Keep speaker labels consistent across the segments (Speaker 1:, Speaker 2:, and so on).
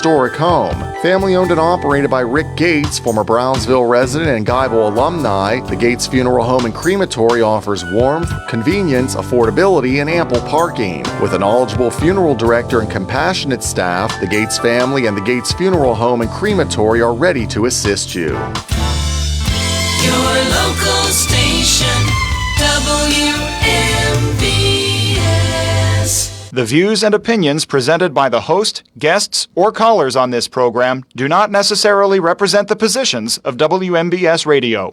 Speaker 1: historic home. Family owned and operated by Rick Gates, former Brownsville resident and Guyville alumni, the Gates Funeral Home and Crematory offers warmth, convenience, affordability, and ample parking. With a knowledgeable funeral director and compassionate staff, the Gates family and the Gates Funeral Home and Crematory are ready to assist you.
Speaker 2: Your local station, WMBS.
Speaker 3: The views and opinions presented by the host, guests, or callers on this program do not necessarily represent the positions of WMBS Radio.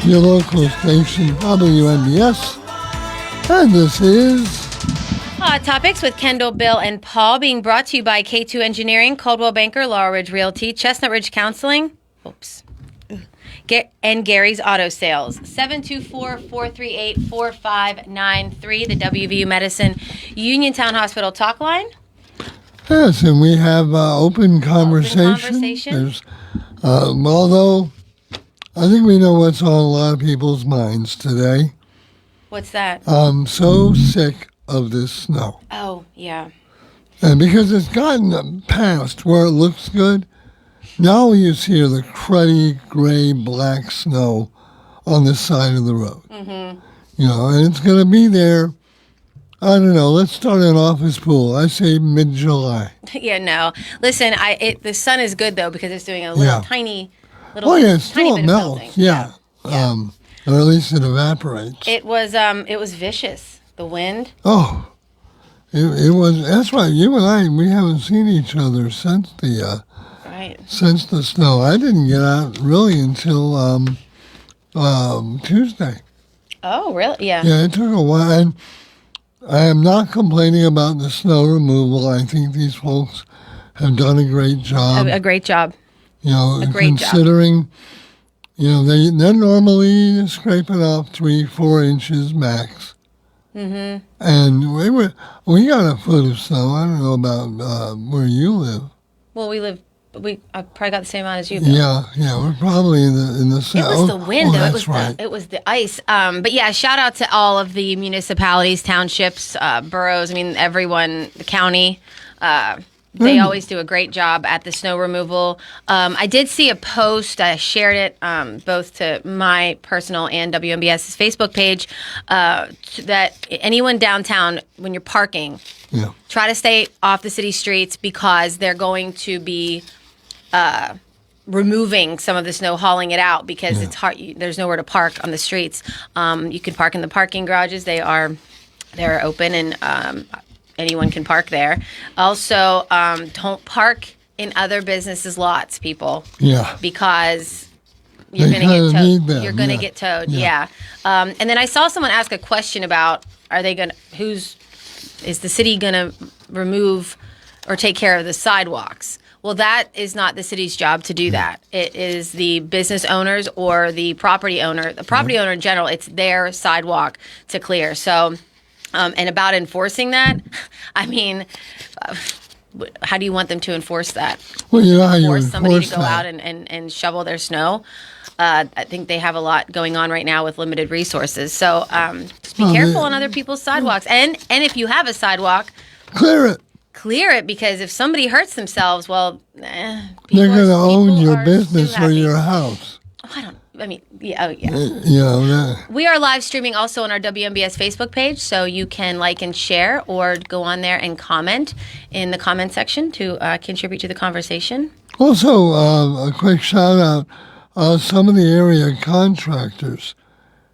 Speaker 4: Your local station, WMBS, and this is
Speaker 5: Hot Topics with Kendall, Bill, and Paul, being brought to you by K2 Engineering, Coldwell Banker, Laurel Ridge Realty, Chestnut Ridge Counseling, and Gary's Auto Sales. 724-438-4593, the WVU Medicine Uniontown Hospital talk line.
Speaker 4: Yes, and we have open conversation. There's, although I think we know what's on a lot of people's minds today.
Speaker 5: What's that?
Speaker 4: I'm so sick of this snow.
Speaker 5: Oh, yeah.
Speaker 4: And because it's gotten past where it looks good, now you see the cruddy, gray, black snow on the side of the road. Mm-hmm. You know, and it's going to be there, I don't know, let's start an office pool. I say mid-July.
Speaker 5: Yeah, no. Listen, the sun is good, though, because it's doing a little tiny...
Speaker 4: it still melts, yeah. Or at least it evaporates.
Speaker 5: It was vicious. The wind.
Speaker 4: Oh, it was. That's right. You and I, we haven't seen each other since the since the snow. I didn't get out really until Tuesday.
Speaker 5: Oh, really? Yeah.
Speaker 4: Yeah, it took a while. And I am not complaining about the snow removal. I think these folks have done a great job.
Speaker 5: A great job.
Speaker 4: You know, considering, you know, they're normally scraping off 3-4 inches max. Mm-hmm. And we got a foot of snow. I don't know about where you live.
Speaker 5: Well, I probably got the same amount as you, Bill.
Speaker 4: Yeah, we're probably in the south.
Speaker 5: It was the wind, though.
Speaker 4: That's right.
Speaker 5: It was the ice. But yeah, shout out to all of the municipalities, townships, boroughs. I mean, everyone, the county. They always do a great job at the snow removal. I did see a post. I shared it both to my personal and WMBS's Facebook page that anyone downtown, when you're parking, try to stay off the city streets because they're going to be removing some of the snow, hauling it out because it's hard. There's nowhere to park on the streets. You can park in the parking garages. They're open and anyone can park there. Also, don't park in other businesses' lots, people. Yeah. Because you're going to get towed. You're going to get towed. Yeah. And then I saw someone ask a question about is the city going to remove or take care of the sidewalks? Well, that is not the city's job to do that. It is the business owners or the property owner. The property owner in general, it's their sidewalk to clear. So... and about enforcing that, I mean, how do you want them to enforce that?
Speaker 4: Well, you know how you
Speaker 5: force somebody to go
Speaker 4: that.
Speaker 5: out and shovel their snow? I think they have a lot going on right now with limited resources. So just be careful on other people's sidewalks. And if you have a sidewalk,
Speaker 4: clear it.
Speaker 5: Clear it, because if somebody hurts themselves, well,
Speaker 4: they're going to own your business or your house.
Speaker 5: We are live streaming also on our WMBS Facebook page, so you can like and share or go on there and comment in the comment section to contribute to the conversation.
Speaker 4: Also, a quick shout out, some of the area contractors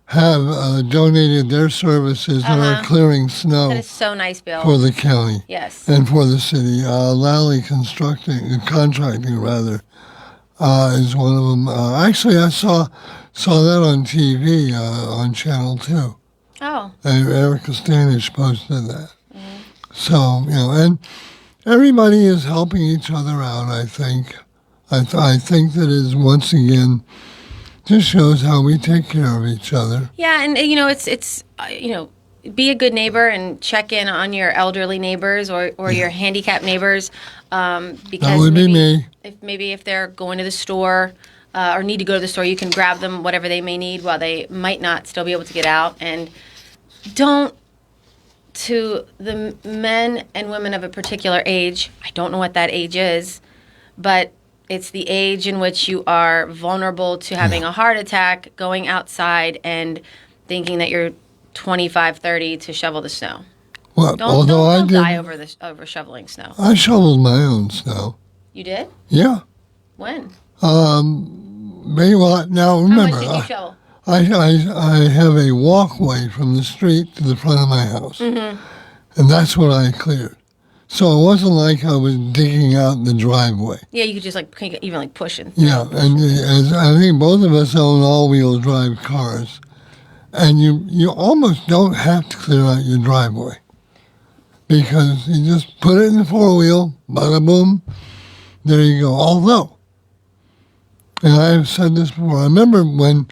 Speaker 4: have donated their services and are clearing snow.
Speaker 5: That is so nice, Bill.
Speaker 4: For the county.
Speaker 5: Yes.
Speaker 4: And for the city. Lally Contracting, is one of them. Actually, I saw that on TV on Channel 2.
Speaker 5: Oh.
Speaker 4: And Erica Stanish posted that. Mm-hmm. So, you know, and everybody is helping each other out, I think. I think that is, once again, just shows how we take care of each other.
Speaker 5: Yeah, and, you know, it's be a good neighbor and check in on your elderly neighbors or your handicapped neighbors. Because
Speaker 4: that would be me.
Speaker 5: If they're going to the store, or need to go to the store, you can grab them whatever they may need while they might not still be able to get out. And don't, to the men and women of a particular age, I don't know what that age is, but it's the age in which you are vulnerable to having a heart attack, going outside and thinking that you're 25, 30 to shovel the snow.
Speaker 4: Well,
Speaker 5: Don't die over shoveling snow.
Speaker 4: I shoveled my own snow.
Speaker 5: You did?
Speaker 4: Yeah.
Speaker 5: When?
Speaker 4: Maybe, well, now remember,
Speaker 5: How much did you shovel?
Speaker 4: I have a walkway from the street to the front of my house, and that's what I cleared. So it wasn't like I was digging out the driveway.
Speaker 5: Yeah, you could just even push it.
Speaker 4: Yeah, and as I think both of us own all-wheel drive cars, and you almost don't have to clear out your driveway because you just put it in the four-wheel, bada boom, there you go. Although, and I've said this before, I remember when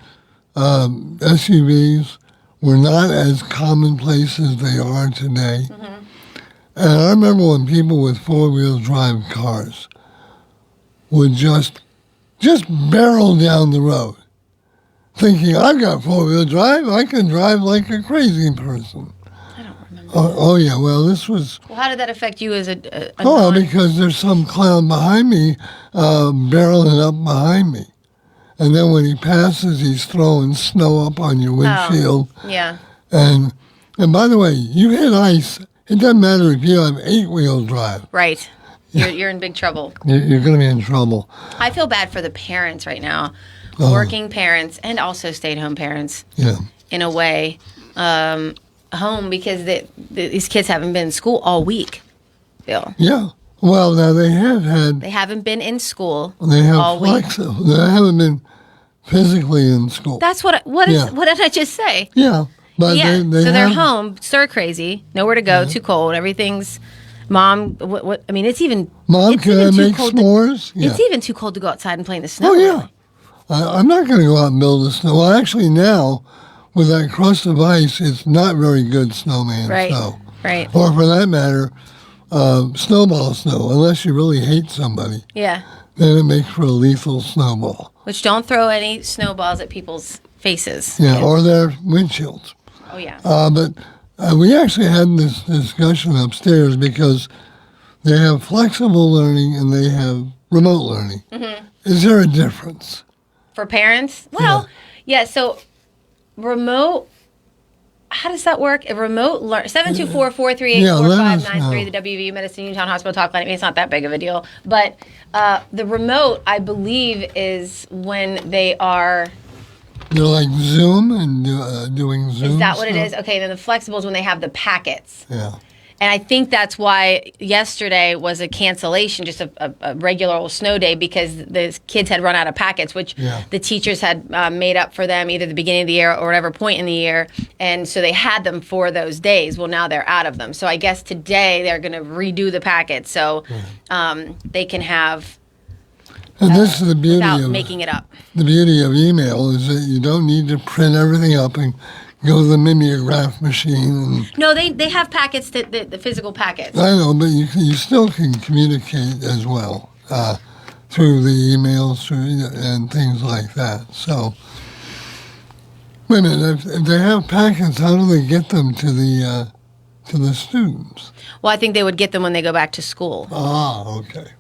Speaker 4: SUVs were not as commonplace as they are today. And I remember when people with four-wheel drive cars would just barrel down the road, thinking, I've got four-wheel drive, I can drive like a crazy person.
Speaker 5: I don't remember.
Speaker 4: Oh yeah, well, this was...
Speaker 5: Well, how did that affect you as a
Speaker 4: because there's some clown behind me, barreling up behind me. And then when he passes, he's throwing snow up on your windshield.
Speaker 5: Oh, yeah.
Speaker 4: And by the way, you hit ice... It doesn't matter if you have eight-wheel drive.
Speaker 5: Right. You're in big trouble.
Speaker 4: You're going to be in trouble.
Speaker 5: I feel bad for the parents right now, working parents and also stay-at-home parents.
Speaker 4: Yeah.
Speaker 5: In a way, home because these kids haven't been in school all week, Bill.
Speaker 4: Yeah. Well, now they
Speaker 5: haven't been in school
Speaker 4: all
Speaker 5: week.
Speaker 4: They haven't been physically in school.
Speaker 5: That's what did I just say?
Speaker 4: Yeah. But
Speaker 5: yeah, they're home, stir crazy, nowhere to go, too cold. Everything's, Mom. What? I mean, it's even.
Speaker 4: Mom, can I make s'mores?
Speaker 5: It's even too cold to go outside and play in the snow.
Speaker 4: Oh yeah, I'm not going to go out and build a snow. Well, actually, now with that crust of ice, it's not very good snowman snow.
Speaker 5: Right.
Speaker 4: Or for that matter, snowball snow. Unless you really hate somebody.
Speaker 5: Yeah.
Speaker 4: Then it makes for a lethal snowball.
Speaker 5: Which don't throw any snowballs at people's faces.
Speaker 4: Yeah, or their windshields.
Speaker 5: Oh, yeah.
Speaker 4: But we actually had this discussion upstairs because they have flexible learning and they have remote learning. Mm-hmm. Is there a difference?
Speaker 5: For parents? Well, yeah, so remote, how does that work? A remote learn 724-438-4593, the WVU Medicine Uniontown Hospital Talk Line. I mean, it's not that big of a deal. But the remote, I believe, is when they are...
Speaker 4: They're like Zoom and doing Zoom.
Speaker 5: Is that what
Speaker 4: stuff?
Speaker 5: it is? Okay, then the flexible is when they have the packets.
Speaker 4: Yeah.
Speaker 5: And I think that's why yesterday was a cancellation, just a regular old snow day, because the kids had run out of packets, which the teachers had made up for them either the beginning of the year or whatever point in the year. And so they had them for those days. Well, now they're out of them. So I guess today they're going to redo the packets so they can have...
Speaker 4: And this is the beauty
Speaker 5: without making it up.
Speaker 4: The beauty of email is that you don't need to print everything up and go to the mimeograph machine.
Speaker 5: No, they have packets, the physical packets.
Speaker 4: I know, but you still can communicate as well through the emails and things like that. So, wait a minute, if they have packets, how do they get them to the students?
Speaker 5: Well, I think they would get them when they go back to school.
Speaker 4: Ah, okay.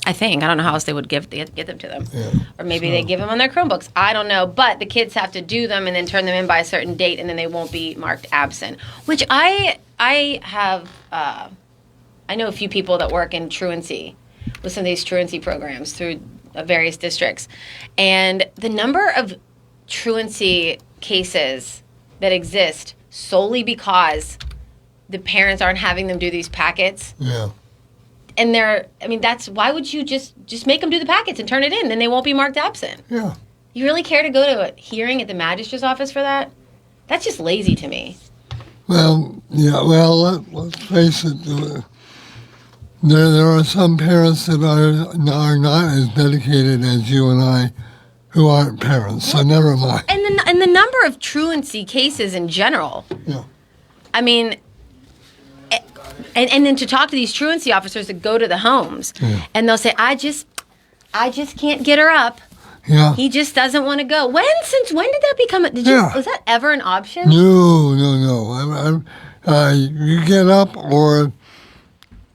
Speaker 5: I think. I don't know how else they would get them to them.
Speaker 4: Yeah.
Speaker 5: Or maybe they give them on their Chromebooks. I don't know. But the kids have to do them and then turn them in by a certain date, and then they won't be marked absent. Which I have, I know a few people that work in truancy, with some of these truancy programs through various districts. And the number of truancy cases that exist solely because the parents aren't having them do these packets.
Speaker 4: Yeah.
Speaker 5: And that's why would you just make them do the packets and turn it in? Then they won't be marked absent.
Speaker 4: Yeah.
Speaker 5: You really care to go to a hearing at the magistrate's office for that? That's just lazy to me.
Speaker 4: Well, yeah. Well, let's face it. There are some parents that are not as dedicated as you and I, who aren't parents. So never mind.
Speaker 5: And the number of truancy cases in general.
Speaker 4: Yeah.
Speaker 5: I mean. And then to talk to these truancy officers that go to the homes, and they'll say, I just can't get her up.
Speaker 4: Yeah.
Speaker 5: He just doesn't want to go. When did that become? Was that ever an option?
Speaker 4: No. You get up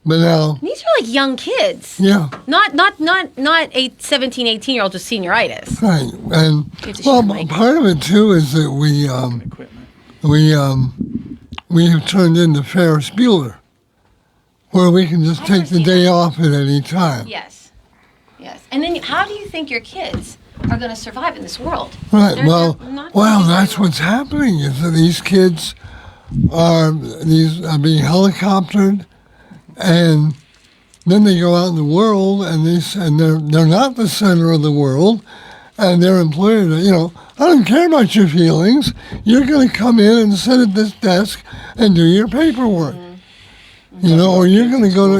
Speaker 4: but now.
Speaker 5: These are like young kids.
Speaker 4: Yeah.
Speaker 5: Not 17, 18-year-olds with senioritis.
Speaker 4: Right. And part of it too is that we have turned into Ferris Bueller, where we can just take the day off at any time.
Speaker 5: Yes. And then how do you think your kids are going to survive in this world?
Speaker 4: Right. That's what's happening is that these kids are being helicoptered, and then they go out in the world, and they're not the center of the world, and their employer, I don't care about your feelings. You're going to come in and sit at this desk and do your paperwork, or you're going to go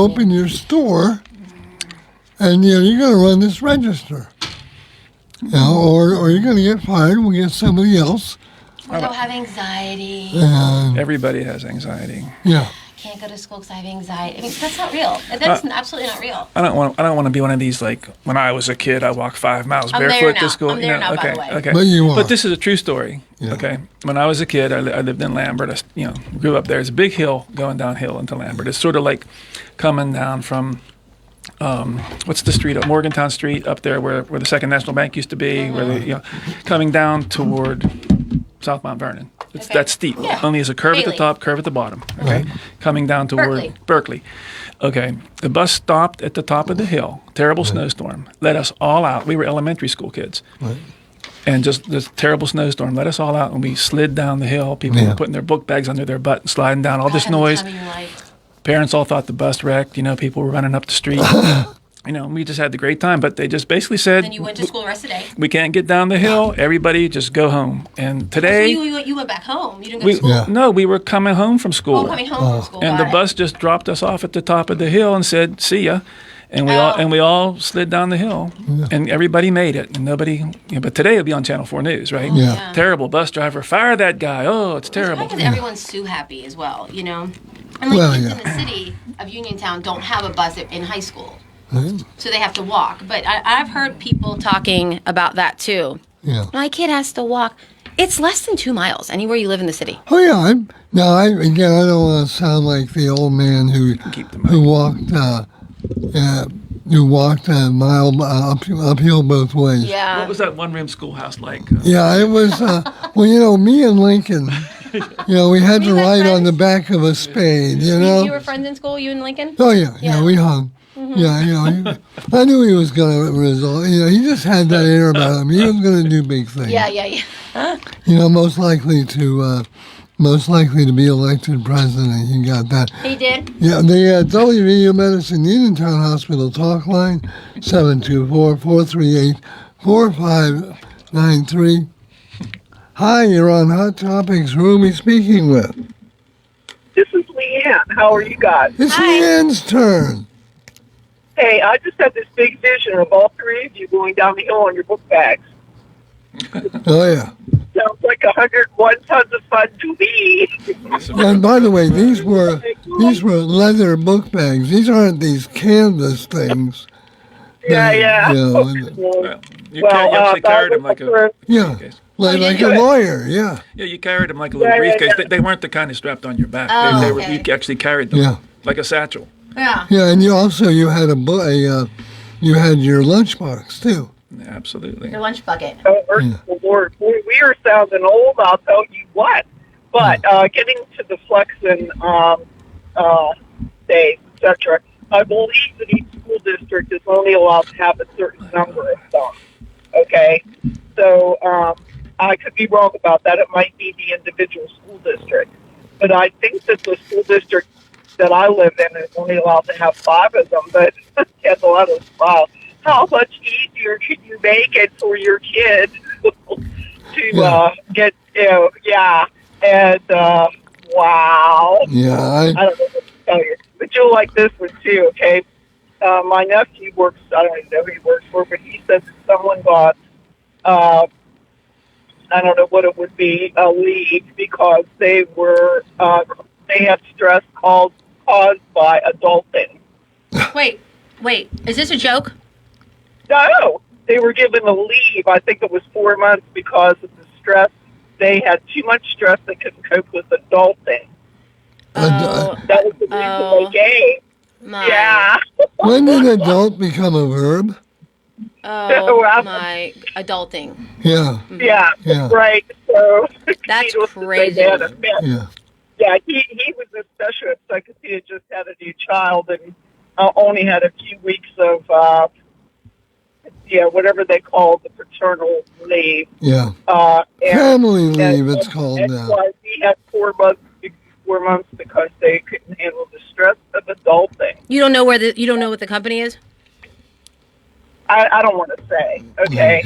Speaker 4: open your store, and you're going to run this register, or you're going to get fired. We'll get somebody else.
Speaker 5: Or they'll have anxiety.
Speaker 6: Everybody has anxiety.
Speaker 4: Yeah.
Speaker 5: Can't go to school because I have anxiety. I mean, that's not real. That's absolutely not real.
Speaker 6: I don't want to be one of these, like, when I was a kid, I walked 5 miles barefoot to school.
Speaker 5: I'm there now,
Speaker 6: okay,
Speaker 5: by the way.
Speaker 6: okay.
Speaker 4: But you are.
Speaker 6: But this is a true story.
Speaker 4: Yeah.
Speaker 6: Okay. When I was a kid, I lived in Lambert. I grew up there. There's a big hill going downhill into Lambert. It's sort of like coming down from what's the street up Morgantown Street up there where the Second National Bank used to be, where coming down toward South Mount Vernon. It's that steep.
Speaker 5: Yeah.
Speaker 6: Only there's a curve at the
Speaker 5: Bailey.
Speaker 6: top, curve at the bottom. Okay, coming down toward Berkeley. Okay, the bus stopped at the top of the hill. Terrible snowstorm. Let us all out. We were elementary school kids.
Speaker 4: Right.
Speaker 6: And just this terrible snowstorm let us all out, and we slid down the hill. People were putting their book bags under their butt and sliding down. All this noise. Parents all thought the bus wrecked. People were running up the street. We just had the great time. But they just basically said,
Speaker 5: Then you went to school the rest of the day.
Speaker 6: we can't get down the hill. Everybody just go home. And today...
Speaker 5: So you went back home. You didn't go to school.
Speaker 4: Yeah.
Speaker 6: No, we were coming home from school.
Speaker 5: Oh, coming home from school.
Speaker 6: And the bus just dropped us off at the top of the hill and said, see ya. And we all slid down the hill, and everybody made it, and nobody. But today it'll be on Channel 4 News, right?
Speaker 4: Yeah.
Speaker 6: Terrible bus driver, fire that guy. Oh, it's terrible.
Speaker 5: Because everyone's so happy as well, And kids in the city of Uniontown don't have a bus in high school, so they have to walk. But I've heard people talking about that too.
Speaker 4: Yeah.
Speaker 5: My kid has to walk. It's less than 2 miles anywhere you live in the city.
Speaker 4: Oh yeah. I don't want to sound like the old man who walked a mile uphill both ways.
Speaker 5: Yeah.
Speaker 6: What was that one-room schoolhouse like?
Speaker 4: Yeah, it was. Me and Lincoln. We had to ride on the back of a spade.
Speaker 5: You were friends in school, you and Lincoln?
Speaker 4: Oh yeah, we hung. Yeah, I knew he was going to result. He just had that air about him. He was going to do big things.
Speaker 5: Yeah.
Speaker 4: Most likely to be elected president. He got that.
Speaker 5: He did?
Speaker 4: Yeah, the WVU Medicine Uniontown Hospital talk line, 724-438-4593. Hi, you're on Hot Topics. Who are we speaking with?
Speaker 7: This is Leanne. How are you guys?
Speaker 4: It's
Speaker 5: Hi.
Speaker 4: Leanne's turn.
Speaker 7: Hey, I just had this big vision of all three of you going down the hill on your book bags.
Speaker 4: Oh, yeah.
Speaker 7: Sounds like 101 tons of fun to me.
Speaker 4: And by the way, these were leather book bags. These aren't these canvas things.
Speaker 7: Yeah.
Speaker 6: Well, you actually carried them like a briefcase.
Speaker 4: Like a lawyer, yeah.
Speaker 6: Yeah, you carried them like a little briefcase. They weren't the kind of strapped on your back. They were. You actually carried them like a satchel.
Speaker 5: Yeah.
Speaker 4: Yeah, and you had you had your lunchbox too.
Speaker 6: Yeah, absolutely.
Speaker 5: Your lunch bucket.
Speaker 7: Lord, we are sounding old, I'll tell you what. But getting to the Flexen days, etc., I believe that each school district is only allowed to have a certain number of songs. Okay? So I could be wrong about that. It might be the individual school district. But I think that the school district that I live in is only allowed to have 5 of them. But Kendall, I was wow. How much easier can you make it for your kid to get, and wow.
Speaker 4: Yeah,
Speaker 7: I don't know what to tell you. But you'll like this one too, okay? My nephew works, I don't even know who he works for, but he said that someone got, I don't know what it would be, a leave because they had stress caused by adulting.
Speaker 5: Wait. Is this a joke?
Speaker 7: No, they were given a leave. I think it was 4 months because of the stress. They had too much stress. They couldn't cope with adulting.
Speaker 5: Oh,
Speaker 7: That was the reason they gave.
Speaker 5: my.
Speaker 7: Yeah.
Speaker 4: When did adult become a verb?
Speaker 5: Oh,
Speaker 7: Wow.
Speaker 5: my. Adulting.
Speaker 4: Yeah,
Speaker 7: Yeah.
Speaker 4: Yeah.
Speaker 7: Right. So
Speaker 5: That's
Speaker 7: needless to say,
Speaker 5: crazy.
Speaker 7: they had a fit.
Speaker 4: yeah.
Speaker 7: Yeah, he was a specialist because he had just had a new child and only had a few weeks of, whatever they call the paternal leave.
Speaker 4: Yeah.
Speaker 7: And,
Speaker 4: Family leave, it's called
Speaker 7: and
Speaker 4: now.
Speaker 7: why he had 4 months because they couldn't handle the stress of adulting.
Speaker 5: You don't know you don't know what the company is?
Speaker 7: I don't want to say, okay?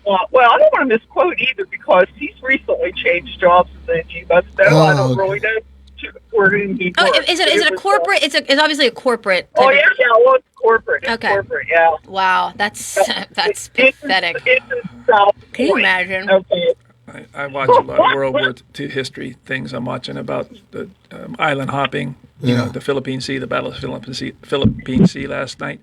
Speaker 7: Well, I don't want to misquote either because he's recently changed jobs as you must know. I don't really know where he
Speaker 5: Oh,
Speaker 7: works.
Speaker 5: is it a corporate? It's obviously a corporate.
Speaker 7: Oh
Speaker 5: type
Speaker 7: yeah, well, it's corporate. It's
Speaker 5: Okay.
Speaker 7: corporate, yeah.
Speaker 5: Wow, that's
Speaker 7: It's
Speaker 5: pathetic.
Speaker 7: in South
Speaker 5: Can you
Speaker 7: Point.
Speaker 5: imagine?
Speaker 7: Okay.
Speaker 6: I watch a lot of World War II history things. I'm watching about the island hopping, the Philippine Sea, the Battle of the Philippine Sea last night.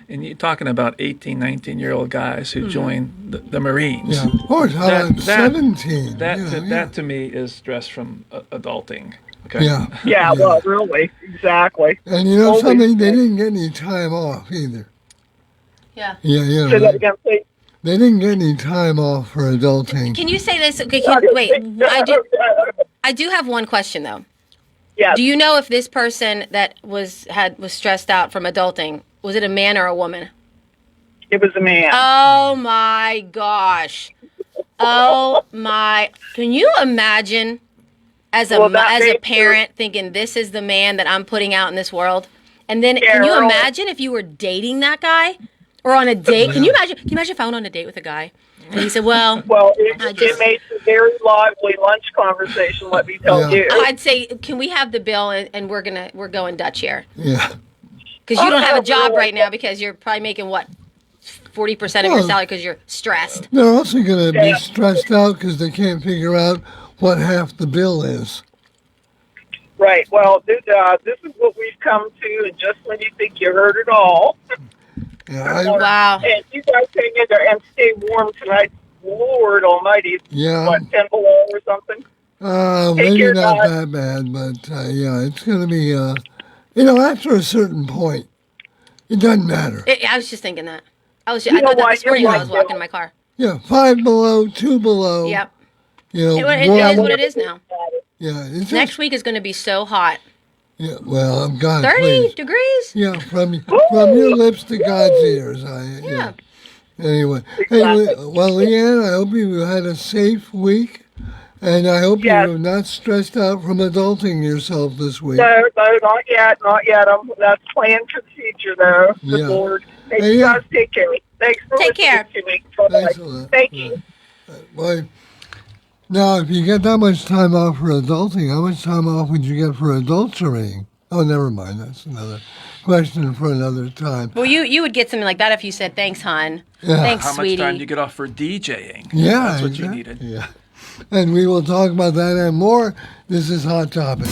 Speaker 6: And you're talking about 18, 19-year-old guys who joined the Marines.
Speaker 4: Yeah. Oh, I'm 17.
Speaker 6: That to me is stress from adulting. Okay.
Speaker 7: Yeah, well, really, exactly.
Speaker 4: And you know something? They didn't get any time off either.
Speaker 5: Yeah.
Speaker 4: Yeah,
Speaker 7: Say that again, please.
Speaker 4: they didn't get any time off for adulting.
Speaker 5: Can you say this? Okay, wait, I do have one question though.
Speaker 7: Yeah.
Speaker 5: Do you know if this person that was stressed out from adulting, was it a man or a woman?
Speaker 7: It was a man.
Speaker 5: Oh my gosh. Oh my. Can you imagine as a parent thinking this is the man that I'm putting out in this world? And then can you imagine if you were dating that guy or on a date? Can you imagine if I went on a date with a guy and he said, well,
Speaker 7: it made a very lively lunch conversation, let me tell you.
Speaker 5: I'd say, can we have the bill and we're going Dutch here?
Speaker 4: Yeah.
Speaker 5: Because you don't have a job right now because you're probably making what? 40% of your salary because you're stressed.
Speaker 4: They're also going to be stressed out because they can't figure out what half the bill is.
Speaker 7: Right. Well, this is what we've come to, and just when you think you heard it all.
Speaker 5: Wow.
Speaker 7: And you guys hang in there and stay warm tonight. Lord Almighty. It's, what, 10 below or something?
Speaker 4: Maybe not that bad, but it's going to be, after a certain point, it doesn't matter.
Speaker 5: I was just thinking that. I thought that this morning when I was walking in my car.
Speaker 4: Yeah, 5 below, 2 below.
Speaker 5: Yep.
Speaker 4: You know,
Speaker 5: It is what it is now.
Speaker 4: Yeah.
Speaker 5: Next week is going to be so hot.
Speaker 4: Yeah, well, I'm God.
Speaker 5: 30
Speaker 4: please.
Speaker 5: degrees?
Speaker 4: Yeah, from your lips to God's ears.
Speaker 5: Yeah.
Speaker 4: Anyway, hey, well, Leanne, I hope you had a safe week, and I hope you're not stressed out from adulting yourself this week.
Speaker 7: No, not yet. That's planned for the future, though. Good Lord. Hey, you guys take care. Thanks for listening to me.
Speaker 4: Thanks a lot.
Speaker 7: Thank you.
Speaker 4: Well, now, if you get that much time off for adulting, how much time off would you get for adulterating? Oh, never mind. That's another question for another time.
Speaker 5: Well, you would get something like that if you said, thanks, hon.
Speaker 4: Yeah.
Speaker 5: Thanks,
Speaker 6: How
Speaker 5: sweetie.
Speaker 6: much time do you get off for DJing?
Speaker 4: Yeah.
Speaker 6: That's what you needed.
Speaker 4: Yeah. And we will talk about that and more. This is Hot Topic.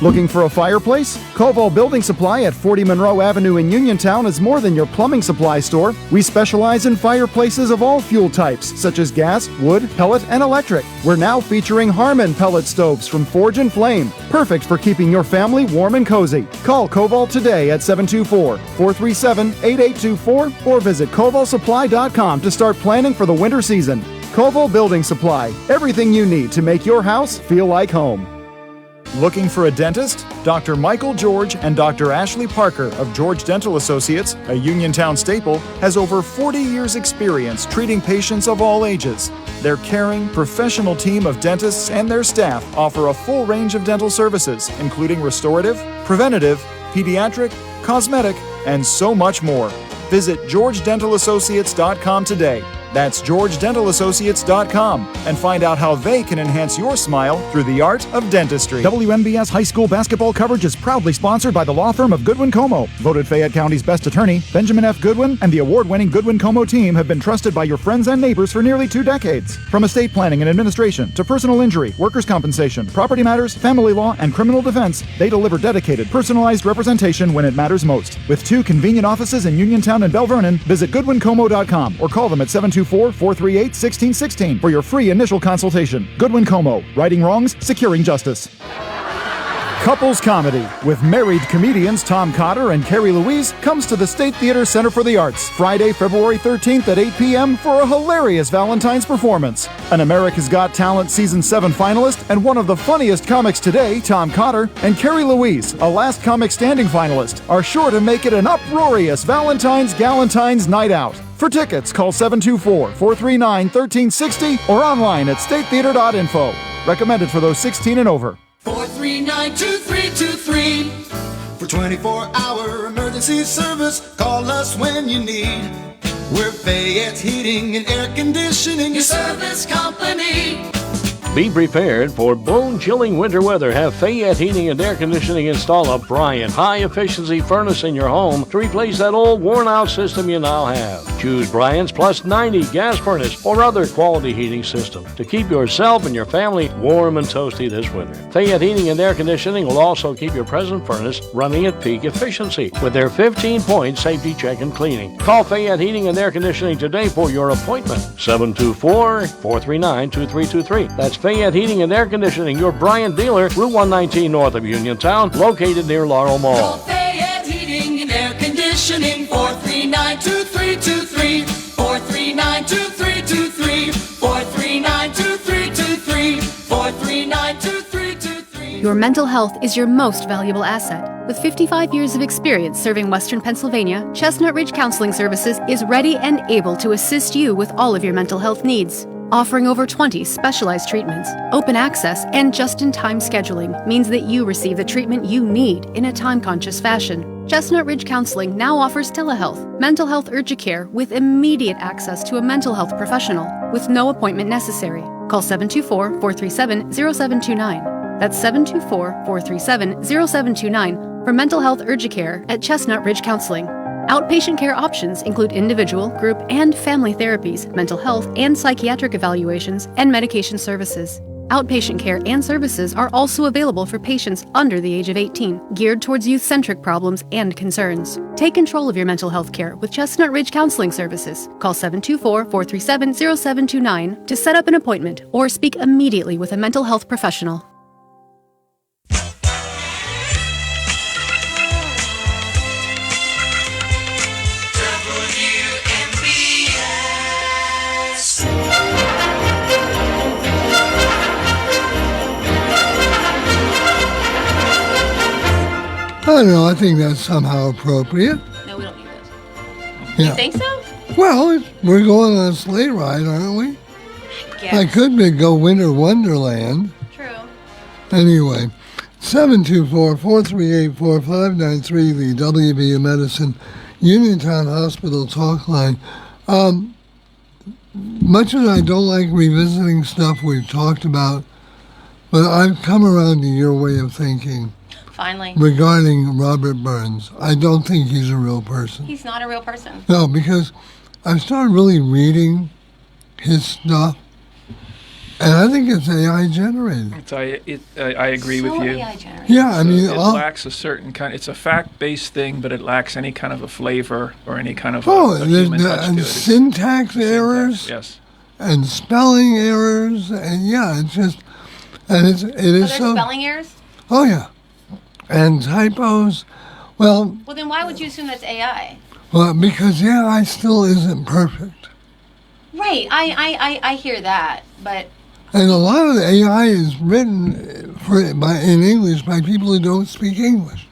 Speaker 8: Looking for a fireplace? Koval Building Supply at 40 Monroe Avenue in Uniontown is more than your plumbing supply store. We specialize in fireplaces of all fuel types, such as gas, wood, pellet, and electric. We're now featuring Harmon pellet stoves from Forge and Flame, perfect for keeping your family warm and cozy. Call Koval today at 724-437-8824 or visit kovalsupply.com to start planning for the winter season. Koval Building Supply, everything you need to make your house feel like home.
Speaker 3: Looking for a dentist? Dr. Michael George and Dr. Ashley Parker of George Dental Associates, a Uniontown staple, has over 40 years' experience treating patients of all ages. Their caring, professional team of dentists and their staff offer a full range of dental services, including restorative, preventative, pediatric, cosmetic, and so much more. Visit georgedentalassociates.com today. That's GeorgeDentalAssociates.com and find out how they can enhance your smile through the art of dentistry. WMBS High School basketball coverage is proudly sponsored by the law firm of Goodwin Como. Voted Fayette County's best attorney, Benjamin F. Goodwin and the award-winning Goodwin Como team have been trusted by your friends and neighbors for nearly 2 decades. From estate planning and administration to personal injury, workers' compensation, property matters, family law, and criminal defense, they deliver dedicated, personalized representation when it matters most. With 2 convenient offices in Uniontown and Bell Vernon, visit GoodwinComo.com or call them at 724-438-1616 for your free initial consultation. Goodwin Como, righting wrongs, securing justice. Couples Comedy with married comedians Tom Cotter and Carrie Louise comes to the State Theater Center for the Arts Friday, February 13th at 8 p.m. for a hilarious Valentine's performance. An America's Got Talent Season 7 finalist and one of the funniest comics today, Tom Cotter, and Carrie Louise, a Last Comic Standing finalist, are sure to make it an uproarious Galentine's night out. For tickets, call 724-439-1360 or online at statetheater.info. Recommended for those 16 and over.
Speaker 2: 439-2323.
Speaker 9: For 24-hour emergency service, call us when you need. We're Fayette's Heating and Air Conditioning,
Speaker 2: Your service company.
Speaker 10: Be prepared for bone-chilling winter weather. Have Fayette Heating and Air Conditioning install a Bryant high-efficiency furnace in your home to replace that old worn-out system you now have. Choose Bryant's Plus 90 gas furnace or other quality heating system to keep yourself and your family warm and toasty this winter. Fayette Heating and Air Conditioning will also keep your present furnace running at peak efficiency with their 15-point safety check and cleaning. Call Fayette Heating and Air Conditioning today for your appointment. 724-439-2323. That's Fayette Heating and Air Conditioning, your Bryant dealer, Route 119 north of Uniontown, located near Laurel Mall.
Speaker 2: Call Fayette Heating and Air Conditioning, 439-2323, 439-2323, 439-2323, 439-2323.
Speaker 11: Your mental health is your most valuable asset. With 55 years of experience serving Western Pennsylvania, Chestnut Ridge Counseling Services is ready and able to assist you with all of your mental health needs. Offering over 20 specialized treatments, open access, and just-in-time scheduling means that you receive the treatment you need in a time-conscious fashion. Chestnut Ridge Counseling now offers telehealth, mental health urgent care with immediate access to a mental health professional with no appointment necessary. Call 724-437-0729. That's 724-437-0729 for mental health urgent care at Chestnut Ridge Counseling. Outpatient care options include individual, group, and family therapies, mental health and psychiatric evaluations, and medication services. Outpatient care and services are also available for patients under the age of 18, geared towards youth-centric problems and concerns. Take control of your mental health care with Chestnut Ridge Counseling Services. Call 724-437-0729 to set up an appointment or speak immediately with a mental health professional.
Speaker 4: I don't know. I think that's somehow appropriate.
Speaker 5: No, we don't need this.
Speaker 4: Yeah.
Speaker 5: You think so?
Speaker 4: Well, we're going on a sleigh ride, aren't we? I could go Winter Wonderland.
Speaker 5: True.
Speaker 4: Anyway, 724-438-4593, the WBU Medicine Uniontown Hospital talk line. Much as I don't like revisiting stuff we've talked about, but I've come around to your way of thinking.
Speaker 5: Finally.
Speaker 4: Regarding Robert Burns. I don't think he's a real person.
Speaker 5: He's not a real person.
Speaker 4: No, because I've started really reading his stuff, and I think it's AI generated.
Speaker 6: I agree with you.
Speaker 5: AI generated.
Speaker 4: Yeah, I mean,
Speaker 6: it lacks a certain kind. It's a fact-based thing, but it lacks any kind of a flavor or any kind of a human touch to it.
Speaker 4: Syntax errors,
Speaker 6: yes,
Speaker 4: and spelling errors, and yeah, it's just, and it is so.
Speaker 5: Spelling errors?
Speaker 4: Oh yeah, and typos. Well,
Speaker 5: then why would you assume that's AI?
Speaker 4: Well, because AI still isn't perfect.
Speaker 5: Right, I hear that, but.
Speaker 4: And a lot of the AI is written in English by people who don't speak English.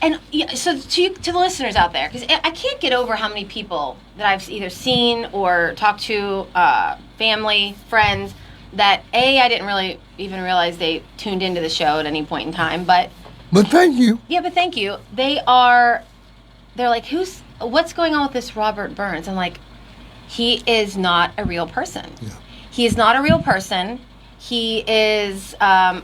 Speaker 5: And so to the listeners out there, because I can't get over how many people that I've either seen or talked to, family, friends, that I didn't really even realize they tuned into the show at any point in time, but
Speaker 4: thank you.
Speaker 5: Yeah, but thank you. They're like, what's going on with this Robert Burns? I'm like, he is not a real person. Yeah. He is not a real person. He is the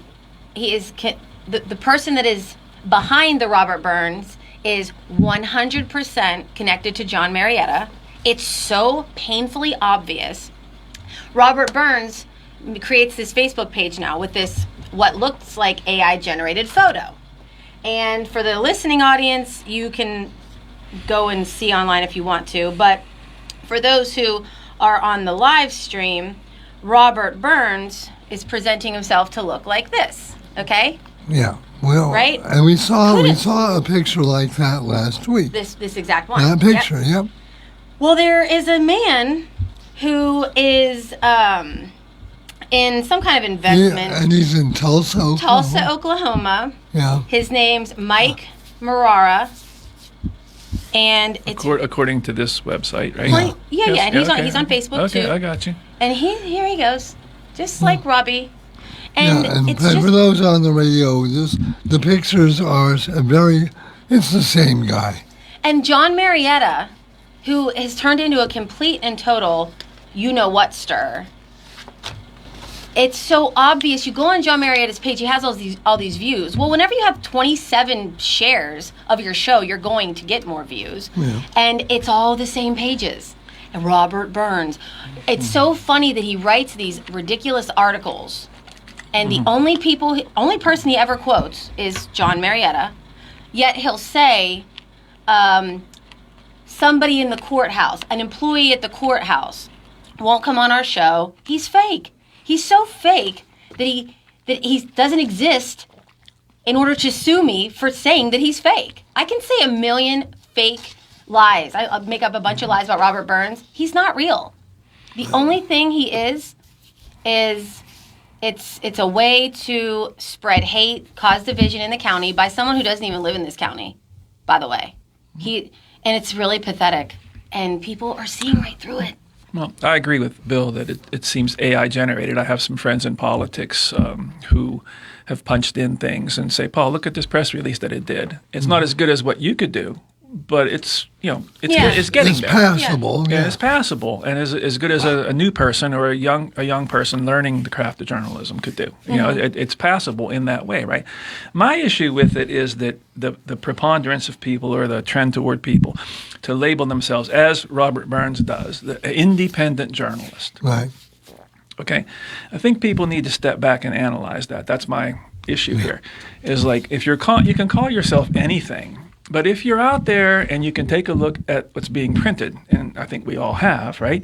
Speaker 5: person that is behind the Robert Burns is 100% connected to John Marietta. It's so painfully obvious. Robert Burns creates this Facebook page now with this what looks like AI generated photo. And for the listening audience, you can go and see online if you want to, but for those who are on the live stream, Robert Burns is presenting himself to look like this, okay?
Speaker 4: Yeah. Well,
Speaker 5: right?
Speaker 4: And we saw a picture like that last week.
Speaker 5: This exact one.
Speaker 4: That picture, yep.
Speaker 5: Well, there is a man who is in some kind of investment.
Speaker 4: Yeah, and he's in Tulsa, Oklahoma.
Speaker 5: Tulsa, Oklahoma.
Speaker 4: Yeah.
Speaker 5: His name's Mike Marrara. And it's
Speaker 6: according to this website, right?
Speaker 5: Well, yeah, and he's on Facebook too.
Speaker 6: Okay, I got you.
Speaker 5: And here he goes, just like Robbie. And
Speaker 4: yeah, and
Speaker 5: it's
Speaker 4: for those on the radio, the pictures are it's the same guy.
Speaker 5: And John Marietta, who has turned into a complete and total you-know-what-ster. It's so obvious. You go on John Marietta's page, he has all these views. Well, whenever you have 27 shares of your show, you're going to get more views. Yeah. And it's all the same pages. And Robert Burns. It's so funny that he writes these ridiculous articles. And the only person he ever quotes is John Marietta. Yet he'll say, somebody in the courthouse, an employee at the courthouse, won't come on our show. He's fake. He's so fake that he doesn't exist in order to sue me for saying that he's fake. I can say a million fake lies. I'll make up a bunch of lies about Robert Burns. He's not real. The only thing he is it's a way to spread hate, cause division in the county by someone who doesn't even live in this county, by the way. And it's really pathetic. And people are seeing right through it.
Speaker 6: Well, I agree with Bill that it seems AI generated. I have some friends in politics who have punched in things and say, Paul, look at this press release that it did. It's not as good as what you could do, but it's it's getting there.
Speaker 4: Passable.
Speaker 6: Yeah, it's passable, and as good as a new person or a young person learning the craft of journalism could do. It's passable in that way, right? My issue with it is that the preponderance of people or the trend toward people to label themselves as Robert Burns does, the independent journalist.
Speaker 4: Right.
Speaker 6: Okay, I think people need to step back and analyze that. That's my issue here. Is like if you can call yourself anything. But if you're out there and you can take a look at what's being printed, and I think we all have, right?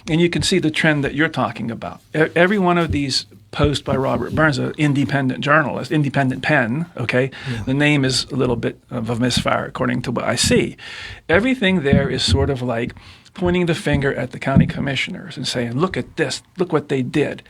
Speaker 6: And you can see the trend that you're talking about. Every one of these posts by Robert Burns, an independent journalist, independent pen, okay? Yeah. The name is a little bit of a misfire according to what I see. Everything there is sort of like pointing the finger at the county commissioners and saying, look at this, look what they did.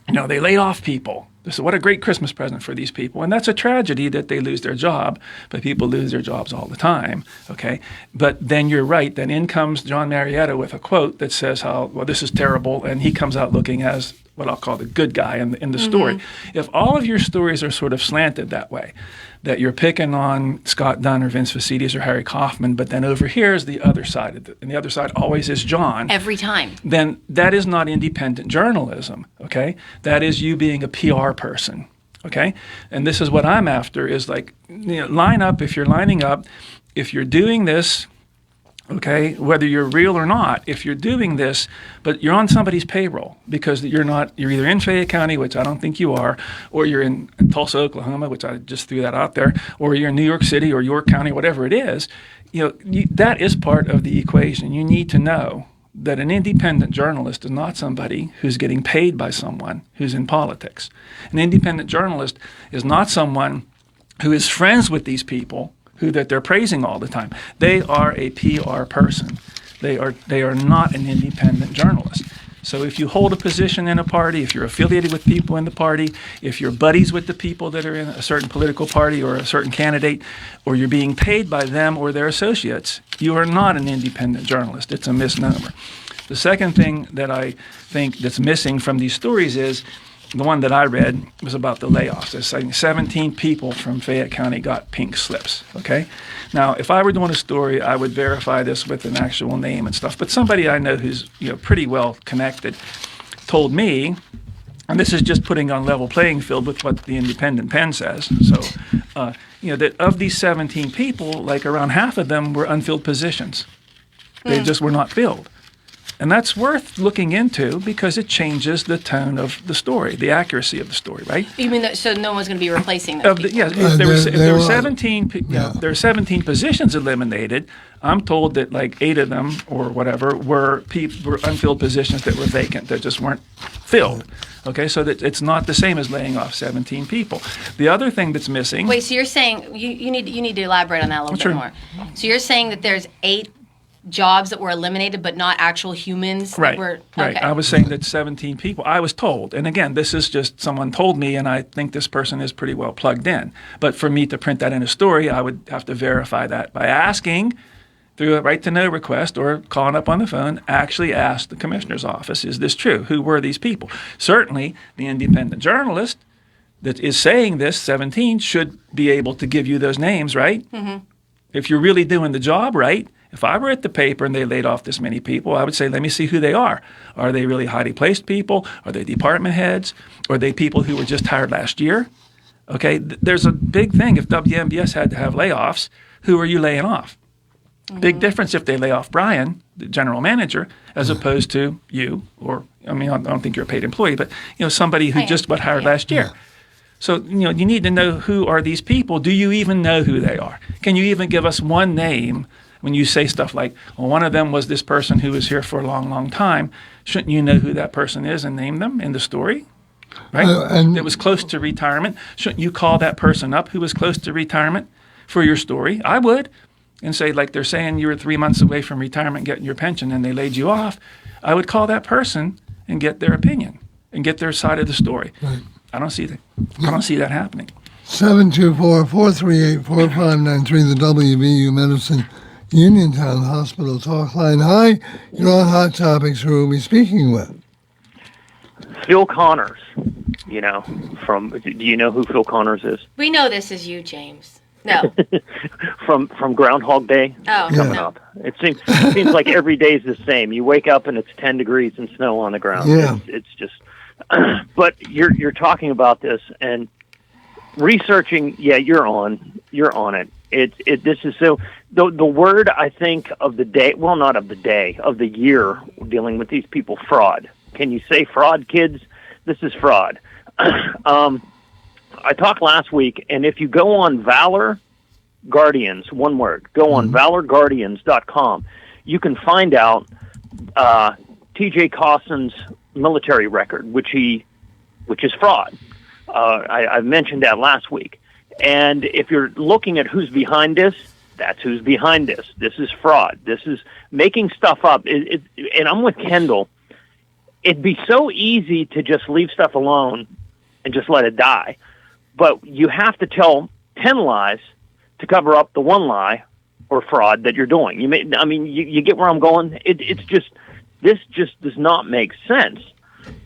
Speaker 6: They laid off people. So what a great Christmas present for these people. And that's a tragedy that they lose their job, but people lose their jobs all the time, okay? But then you're right, then in comes John Marietta with a quote that says this is terrible, and he comes out looking as what I'll call the good guy in the story. If all of your stories are sort of slanted that way, that you're picking on Scott Dunn or Vince Vesuvius or Harry Kaufman, but then over here is the other side, and the other side always is John.
Speaker 5: Every time.
Speaker 6: Then that is not independent journalism, okay? That is you being a PR person, okay? And this is what I'm after is like, line up if you're lining up, if you're doing this, okay, whether you're real or not, if you're doing this, but you're on somebody's payroll because you're either in Fayette County, which I don't think you are, or you're in Tulsa, Oklahoma, which I just threw that out there, or you're in New York City or York County, whatever it is, that is part of the equation. You need to know that an independent journalist is not somebody who's getting paid by someone who's in politics. An independent journalist is not someone who is friends with these people that they're praising all the time. They are a PR person. They are not an independent journalist. So if you hold a position in a party, if you're affiliated with people in the party, if you're buddies with the people that are in a certain political party or a certain candidate, or you're being paid by them or their associates, you are not an independent journalist. It's a misnomer. The second thing that I think that's missing from these stories is the one that I read was about the layoffs. It's saying 17 people from Fayette County got pink slips. Okay, now if I were doing a story, I would verify this with an actual name and stuff. But somebody I know who's pretty well connected told me, and this is just putting on level playing field with what the Independent Pen says. So, that of these 17 people, like around half of them were unfilled positions. They just were not filled. And that's worth looking into because it changes the tone of the story, the accuracy of the story, right?
Speaker 5: You mean so no one's going to be replacing those people?
Speaker 6: Yes, if there were 17, there are 17 positions eliminated. I'm told that like 8 of them or whatever were unfilled positions that were vacant that just weren't filled. Okay, so that it's not the same as laying off 17 people. The other thing that's missing.
Speaker 5: Wait, so you're saying you need to elaborate on that a little bit more. So you're saying that there's 8 jobs that were eliminated, but not actual humans.
Speaker 6: Right.
Speaker 5: Right.
Speaker 6: Okay. I was saying that 17 people. I was told, and again, this is just someone told me, and I think this person is pretty well plugged in. But for me to print that in a story, I would have to verify that by asking through a right to know request or calling up on the phone. Actually, ask the commissioner's office: is this true? Who were these people? Certainly, the independent journalist that is saying this 17 should be able to give you those names, right? Mm-hmm. If you're really doing the job right. If I were at the paper and they laid off this many people, I would say, let me see who they are. Are they really highly placed people? Are they department heads? Are they people who were just hired last year? Okay, there's a big thing. If WMBS had to have layoffs, who are you laying off? Mm-hmm. Big difference if they lay off Brian, the general manager, as opposed to you, or, I don't think you're a paid employee, but, somebody who just got hired last year. So, you need to know who are these people. Do you even know who they are? Can you even give us one name? When you say stuff like, well, one of them was this person who was here for a long, long time, shouldn't you know who that person is and name them in the story? Right? That was close to retirement. Shouldn't you call that person up who was close to retirement for your story? I would. And say, like they're saying you were 3 months away from retirement getting your pension and they laid you off. I would call that person and get their opinion and get their side of the story. Right. I don't see that happening.
Speaker 4: 724-438-4593, the WVU Medicine Uniontown Hospital Talk Line. Hi, you're on Hot Topics. Who are we speaking with?
Speaker 12: Phil Connors. Do you know who Phil Connors is?
Speaker 5: We know this is you, James. No.
Speaker 12: from Groundhog Day.
Speaker 5: Oh,
Speaker 12: coming up. It seems like every day is the same. You wake up and it's 10 degrees and snow on the ground.
Speaker 4: Yeah.
Speaker 12: It's just. But you're talking about this and researching. Yeah, you're on it. This is so. The word, I think, of the day, well, not of the day, of the year, dealing with these people, fraud. Can you say fraud, kids? This is fraud. I talked last week, and if you go on Valor Guardians, one word, go on valorguardians.com, you can find out T.J. Cawson's military record, which is fraud. I mentioned that last week. And if you're looking at who's behind this, that's who's behind this. This is fraud. This is making stuff up. And I'm with Kendall. It'd be so easy to just leave stuff alone and just let it die. But you have to tell 10 lies to cover up the one lie or fraud that you're doing. You get where I'm going? This just does not make sense.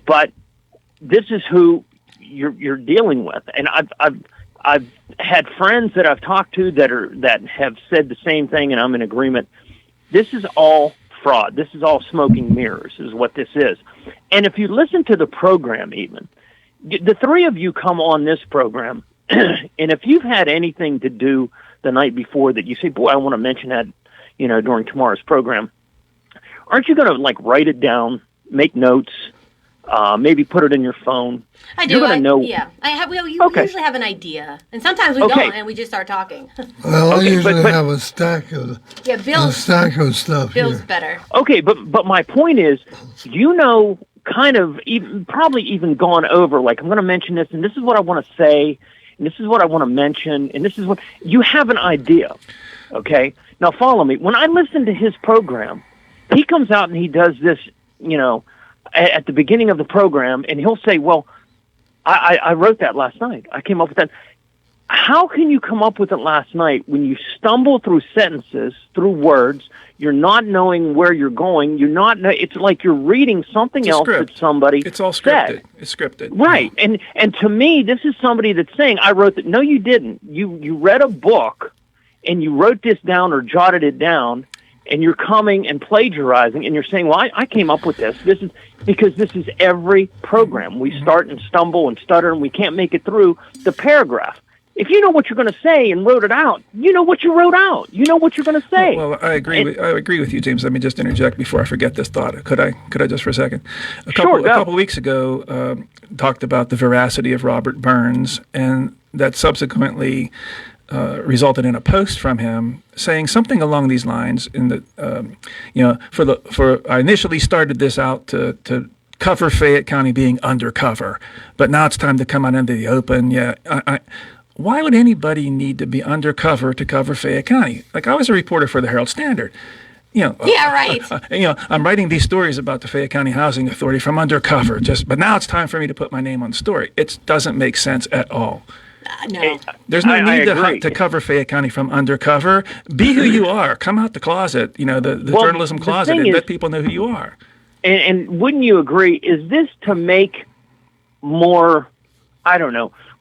Speaker 12: But this is who you're dealing with. And I've had friends that I've talked to that have said the same thing, and I'm in agreement. This is all fraud. This is all smoking mirrors is what this is. And if you listen to the program even, the three of you come on this program, and if you've had anything to do the night before that you say, boy, I want to mention that, during tomorrow's program, aren't you going to write it down, make notes, maybe put it in your phone?
Speaker 5: I do. You're going to know. Yeah. We usually have an idea. And sometimes we don't, and we just start talking.
Speaker 4: Well, I usually have a stack of stuff.
Speaker 5: Bill's better.
Speaker 12: Okay, but my point is, kind of probably even gone over, I'm going to mention this, and this is what I want to say, and this is what I want to mention, and this is what... You have an idea, okay? Now follow me. When I listen to his program, he comes out and he does this, at the beginning of the program, and he'll say, well, I wrote that last night. I came up with that. how can you come up with it last night when you stumble through sentences, through words, you're not knowing where you're going, it's like you're reading something else that somebody
Speaker 6: It's all scripted.
Speaker 12: said.
Speaker 6: It's scripted.
Speaker 12: Right. And to me, this is somebody that's saying, I wrote that. No, you didn't. You read a book and you wrote this down or jotted it down, and you're coming and plagiarizing, and you're saying, well, I came up with this. This is because this is every program. We start and stumble and stutter, and we can't make it through the paragraph. If you know what you're going to say and wrote it out, you know what you wrote out. You know what you're going to say.
Speaker 6: Well, I agree with you, James. Let me just interject before I forget this thought. Could I just for a second? A couple weeks ago, talked about the veracity of Robert Burns, and that subsequently resulted in a post from him saying something along these lines. In the, I initially started this out to cover Fayette County being undercover, but now it's time to come out into the open. Yeah, why would anybody need to be undercover to cover Fayette County? Like, I was a reporter for the Herald Standard. Yeah, right. I'm writing these stories about the Fayette County Housing Authority from undercover. But now it's time for me to put my name on the story. It doesn't make sense at all.
Speaker 5: No.
Speaker 6: There's no need to cover Fayette County from undercover. Be who you are. Come out the closet, the journalism closet, and let people know who you are.
Speaker 12: And wouldn't you agree, is this to make more,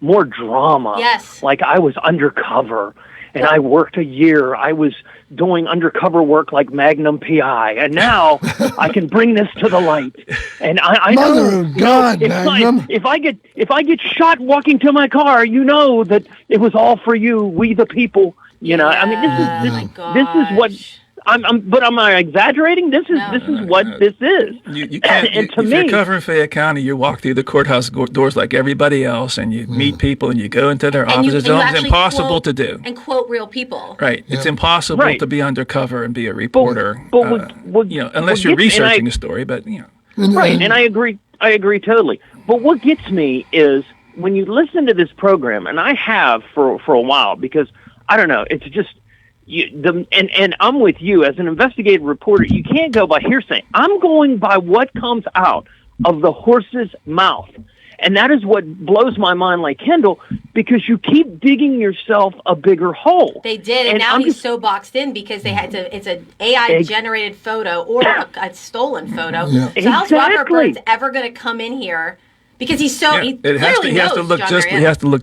Speaker 12: more drama?
Speaker 5: Yes.
Speaker 12: Like, I was undercover, and I worked a year. I was doing undercover work like Magnum PI, and now I can bring this to the light. And I
Speaker 4: Mother of God, Magnum.
Speaker 12: If I get shot walking to my car, you know that it was all for you, we the people. This is what. But am I exaggerating? This is what this is.
Speaker 6: You can't. If you're covering Fayette County, you walk through the courthouse doors like everybody else, and you meet people, and you go into their offices. It's impossible to do.
Speaker 5: And quote real people.
Speaker 6: Right. Yeah. It's impossible to be undercover and be a reporter. Unless you're researching a story. But
Speaker 12: Right. And I agree. I agree totally. But what gets me is when you listen to this program, and I have for a while, because I don't know, it's just. And I'm with you as an investigative reporter. You can't go by hearsay. I'm going by what comes out of the horse's mouth, and that is what blows my mind, like Kendall, because you keep digging yourself a bigger hole.
Speaker 5: They did, and now he's so boxed in because they had to. It's an AI generated photo or a stolen photo. Yeah. So how's Robert Burns ever going to come in here? Because he's so he has to
Speaker 6: look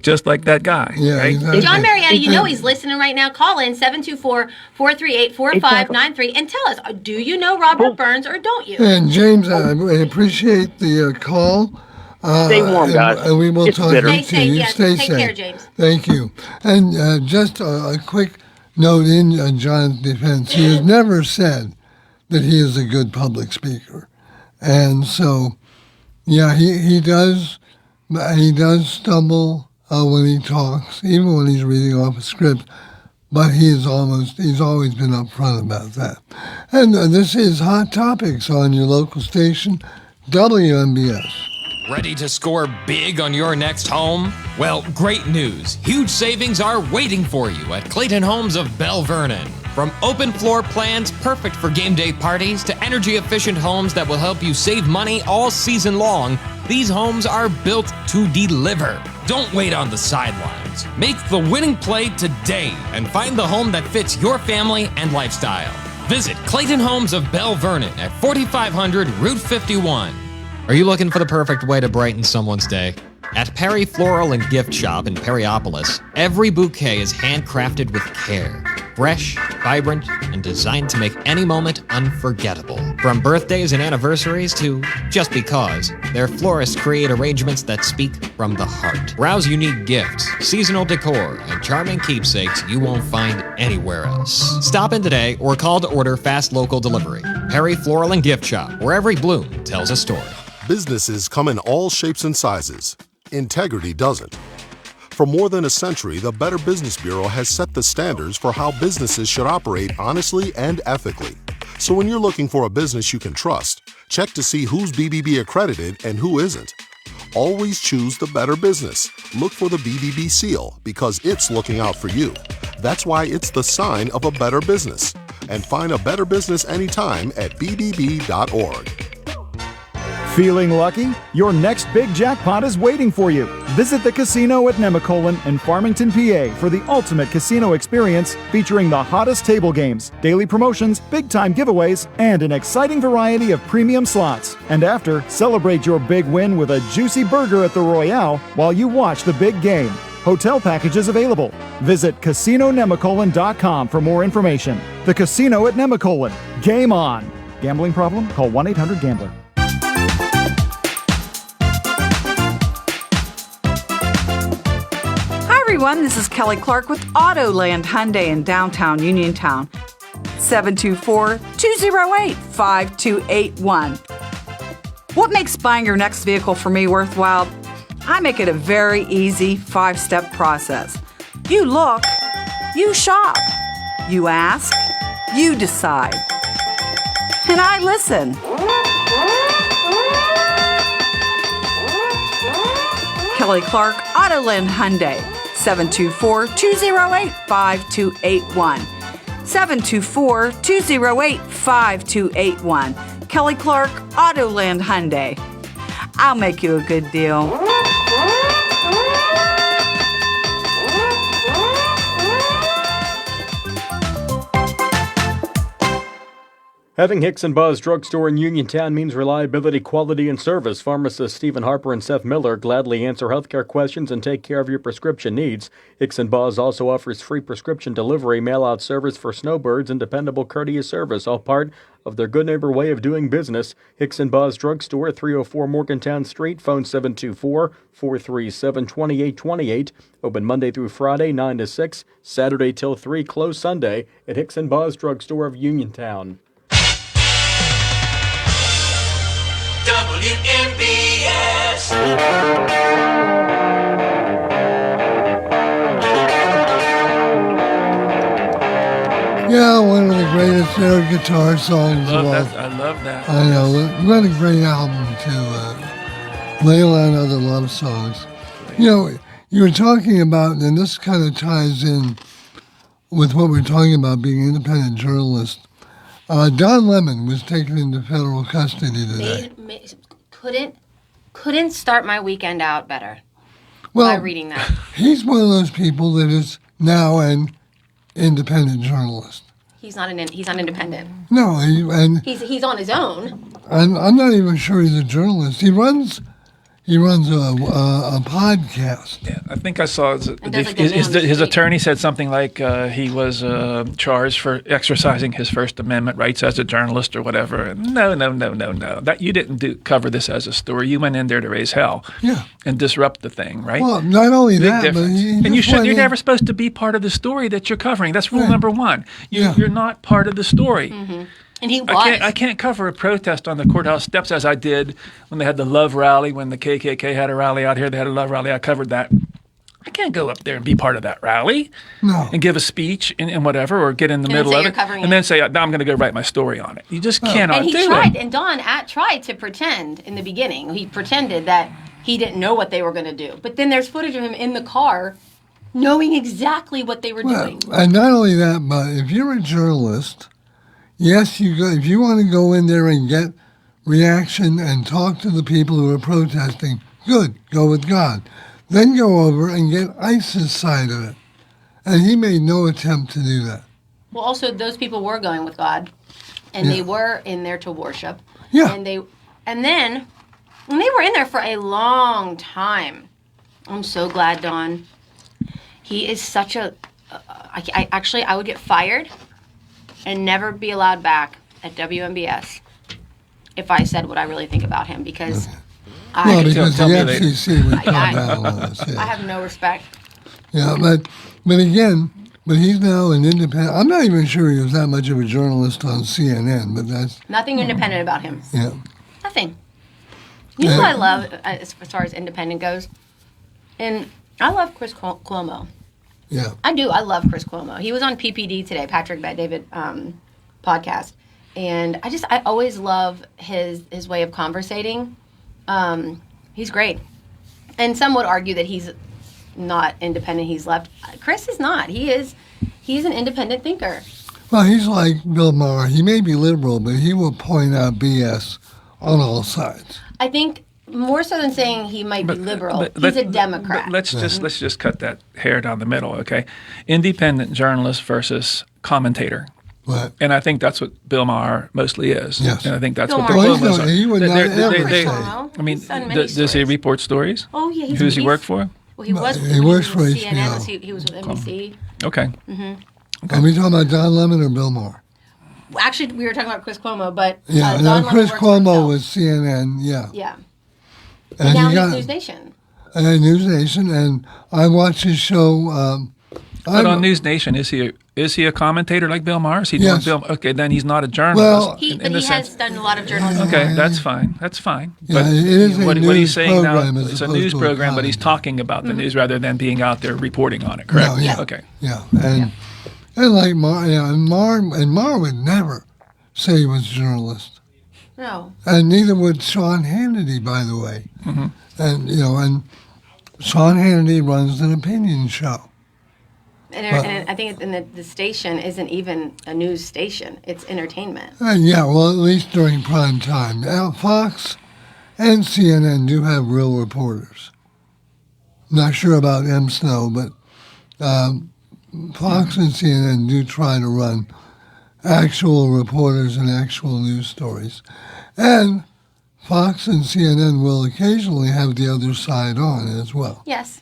Speaker 6: just like that guy.
Speaker 4: Yeah,
Speaker 6: right?
Speaker 4: Exactly.
Speaker 5: John Marietta, he's listening right now. Call in 724-438-4593 and tell us, do you know Robert Burns or don't you?
Speaker 4: And James, I appreciate the call.
Speaker 12: Stay warm, guys.
Speaker 4: And we will talk to you.
Speaker 5: Yes,
Speaker 4: Stay
Speaker 5: take
Speaker 4: safe.
Speaker 5: care, James.
Speaker 4: Thank you. And just a quick note in John's defense. He has never said that he is a good public speaker. And so... yeah, he does stumble when he talks, even when he's reading off a script, but he's always been upfront about that. And this is Hot Topics on your local station, WMBS.
Speaker 13: Ready to score big on your next home? Well, great news. Huge savings are waiting for you at Clayton Homes of Bell Vernon. From open floor plans perfect for game day parties to energy-efficient homes that will help you save money all season long, these homes are built to deliver. Don't wait on the sidelines. Make the winning play today and find the home that fits your family and lifestyle. Visit Clayton Homes of Bell Vernon at 4500 Route 51. Are you looking for the perfect way to brighten someone's day? At Perry Floral and Gift Shop in Perryopolis, every bouquet is handcrafted with care. Fresh, vibrant, and designed to make any moment unforgettable. From birthdays and anniversaries to just because, their florists create arrangements that speak from the heart. Browse unique gifts, seasonal decor, and charming keepsakes you won't find anywhere else. Stop in today or call to order fast local delivery. Perry Floral and Gift Shop, where every bloom tells a story.
Speaker 14: Businesses come in all shapes and sizes. Integrity doesn't. For more than a century, the Better Business Bureau has set the standards for how businesses should operate honestly and ethically. So when you're looking for a business you can trust, check to see who's BBB accredited and who isn't. Always choose the Better Business. Look for the BBB seal because it's looking out for you. That's why it's the sign of a better business. And find a better business anytime at bbb.org.
Speaker 3: Feeling lucky? Your next big jackpot is waiting for you. Visit the casino at Nemacolin in Farmington, PA for the ultimate casino experience featuring the hottest table games, daily promotions, big-time giveaways, and an exciting variety of premium slots. And after, celebrate your big win with a juicy burger at the Royale while you watch the big game. Hotel packages available. Visit CasinoNemacolin.com for more information. The Casino at Nemacolin. Game on! Gambling problem? Call 1-800-GAMBLER.
Speaker 15: Hi everyone, this is Kelly Clark with Autoland Hyundai in downtown Uniontown. 724-208-5281. What makes buying your next vehicle for me worthwhile? I make it a very easy 5-step process. You look, you shop, you ask, you decide. And I listen. Kelly Clark, Autoland Hyundai, 724-208-5281. 724-208-5281. Kelly Clark, Autoland Hyundai. I'll make you a good deal.
Speaker 10: Having Hicks and Buzz Drugstore in Uniontown means reliability, quality, and service. Pharmacists Stephen Harper and Seth Miller gladly answer healthcare questions and take care of your prescription needs. Hicks and Buzz also offers free prescription delivery, mail-out service for snowbirds, and dependable courteous service, all part of their good neighbor way of doing business. Hicks and Buzz Drugstore, 304 Morgantown Street, phone 724-437-2828. Open Monday through Friday, 9 to 6, Saturday till 3, closed Sunday at Hicks and Buzz Drugstore of Uniontown.
Speaker 2: WNBS.
Speaker 4: Yeah, one of the greatest air guitar songs of all.
Speaker 6: I love that.
Speaker 4: I know. What a great album to lay on other love songs. You know, you were talking about, and this kind of ties in with what we're talking about being an independent journalist. Don Lemon was taken into federal custody today.
Speaker 5: Couldn't start my weekend out better
Speaker 4: Well,
Speaker 5: by reading that.
Speaker 4: He's one of those people that is now an independent journalist.
Speaker 5: He's not independent.
Speaker 4: No,
Speaker 5: He's on his own.
Speaker 4: I'm not even sure he's a journalist. He runs a podcast.
Speaker 6: Yeah, I think I saw his attorney said something like he was charged for exercising his First Amendment rights as a journalist or whatever. No. That you didn't cover this as a story. You went in there to raise hell.
Speaker 4: Yeah.
Speaker 6: And disrupt the thing, right?
Speaker 4: Well, not only
Speaker 6: Big
Speaker 4: that,
Speaker 6: difference.
Speaker 4: but
Speaker 6: you're never supposed to be part of the story that you're covering. That's rule number one. You're not part of the story.
Speaker 5: Mm-hmm. And he was.
Speaker 6: I can't cover a protest on the courthouse steps as I did when they had the love rally, when the KKK had a rally out here. They had a love rally. I covered that. I can't go up there and be part of that rally and give a speech and whatever, or get in the middle of it and then say, now I'm going to go write my story on it. You just cannot do it.
Speaker 5: And Don tried to pretend in the beginning. He pretended that he didn't know what they were going to do. But then there's footage of him in the car knowing exactly what they were doing.
Speaker 4: And not only that, but if you're a journalist... Yes, if you want to go in there and get reaction and talk to the people who are protesting, good, go with God. Then go over and get ISIS side of it. And he made no attempt to do that.
Speaker 5: Well, also, those people were going with God, and they were in there to worship.
Speaker 4: Yeah.
Speaker 5: And they were in there for a long time. I'm so glad, Don. He is such a... I would get fired and never be allowed back at WNBS if I said what I really think about him, because
Speaker 4: because the FCC would come down on us. Yeah.
Speaker 5: I have no respect.
Speaker 4: Yeah, but he's now an independent. I'm not even sure he was that much of a journalist on CNN, but that's
Speaker 5: nothing independent about him.
Speaker 4: Yeah,
Speaker 5: nothing. You know what I love as far as independent goes, and I love Chris Cuomo.
Speaker 4: Yeah,
Speaker 5: I do. I love Chris Cuomo. He was on PPD today, Patrick Bet-David podcast, and I always love his way of conversating. He's great, and some would argue that he's not independent. He's left. Chris is not. He's an independent thinker.
Speaker 4: Well, he's like Bill Maher. He may be liberal, but he will point out BS on all sides.
Speaker 5: I think more so than saying he might be liberal, he's a Democrat.
Speaker 6: Let's just cut that hair down the middle, okay? Independent journalist versus commentator.
Speaker 4: Right.
Speaker 6: And I think that's what Bill Maher mostly is.
Speaker 4: Yes.
Speaker 6: And I think that's
Speaker 5: Bill
Speaker 6: what the
Speaker 5: Maher.
Speaker 6: Cuomo's are.
Speaker 4: He would not ever say.
Speaker 6: I mean,
Speaker 5: He's done many
Speaker 6: does he
Speaker 5: stories.
Speaker 6: report stories?
Speaker 5: Oh, yeah.
Speaker 6: Who does he work for?
Speaker 5: Well, he was.
Speaker 4: He works for
Speaker 5: CNN.
Speaker 4: HBO.
Speaker 5: He was with NBC.
Speaker 6: Okay.
Speaker 4: Are we talking about Don Lemon or Bill Maher?
Speaker 5: Well, actually, we were talking about Chris Cuomo, but
Speaker 4: Yeah,
Speaker 5: Don
Speaker 4: now
Speaker 5: Lemon
Speaker 4: Chris
Speaker 5: works for
Speaker 4: Cuomo
Speaker 5: himself.
Speaker 4: was CNN, yeah.
Speaker 5: Yeah.
Speaker 4: And
Speaker 5: And now
Speaker 4: he
Speaker 5: he's
Speaker 4: got
Speaker 5: News Nation.
Speaker 4: News Nation, and I watched his show.
Speaker 6: But on News Nation, is he a commentator like Bill Maher? Is he
Speaker 4: Yes.
Speaker 6: doing Bill? Okay, then he's not a journalist.
Speaker 4: Well,
Speaker 5: He
Speaker 6: in the sense.
Speaker 5: has done a lot of journalism.
Speaker 6: Okay, that's fine. That's fine.
Speaker 4: Yeah,
Speaker 6: But
Speaker 4: it is a
Speaker 6: what he's
Speaker 4: news
Speaker 6: saying now,
Speaker 4: program as
Speaker 6: it's a
Speaker 4: opposed
Speaker 6: news
Speaker 4: to a
Speaker 6: program, but he's
Speaker 4: comedy.
Speaker 6: talking about the news rather than being out there reporting on it. Correct?
Speaker 4: No, yeah.
Speaker 6: Okay.
Speaker 4: Yeah, and like Maher, and Maher would never say he was a journalist,
Speaker 5: No.
Speaker 4: and neither would Sean Hannity, by the way.
Speaker 6: Mm-hmm.
Speaker 4: And and Sean Hannity runs an opinion show.
Speaker 5: And I think the station isn't even a news station. It's entertainment.
Speaker 4: Yeah, well, at least during prime time. Now, Fox and CNN do have real reporters. Not sure about M. Snow, but Fox and CNN do try to run actual reporters and actual news stories. And Fox and CNN will occasionally have the other side on as well.
Speaker 5: Yes.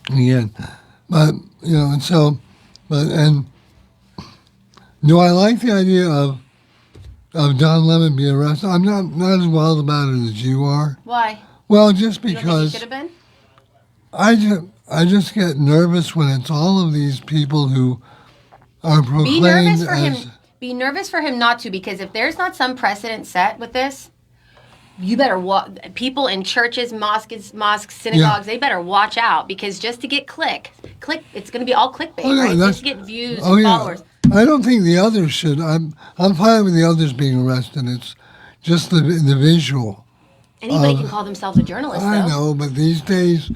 Speaker 4: Again, but and do I like the idea of Don Lemon being arrested? I'm not as wild about it as you are.
Speaker 5: Why?
Speaker 4: Well, just
Speaker 5: You don't think he
Speaker 4: because
Speaker 5: should have been?
Speaker 4: I just get nervous when it's all of these people who are
Speaker 5: Be
Speaker 4: proclaimed
Speaker 5: nervous for
Speaker 4: as
Speaker 5: him. Be nervous for him not to, because if there's not some precedent set with this, you better people in churches, mosques, synagogues, they better watch out, because just to get click, it's going to be all clickbait, right? Just to get views and followers.
Speaker 4: I don't think the others should. I'm fine with the others being arrested. It's just the visual.
Speaker 5: Anybody can call themselves a journalist, though.
Speaker 4: I know, but these days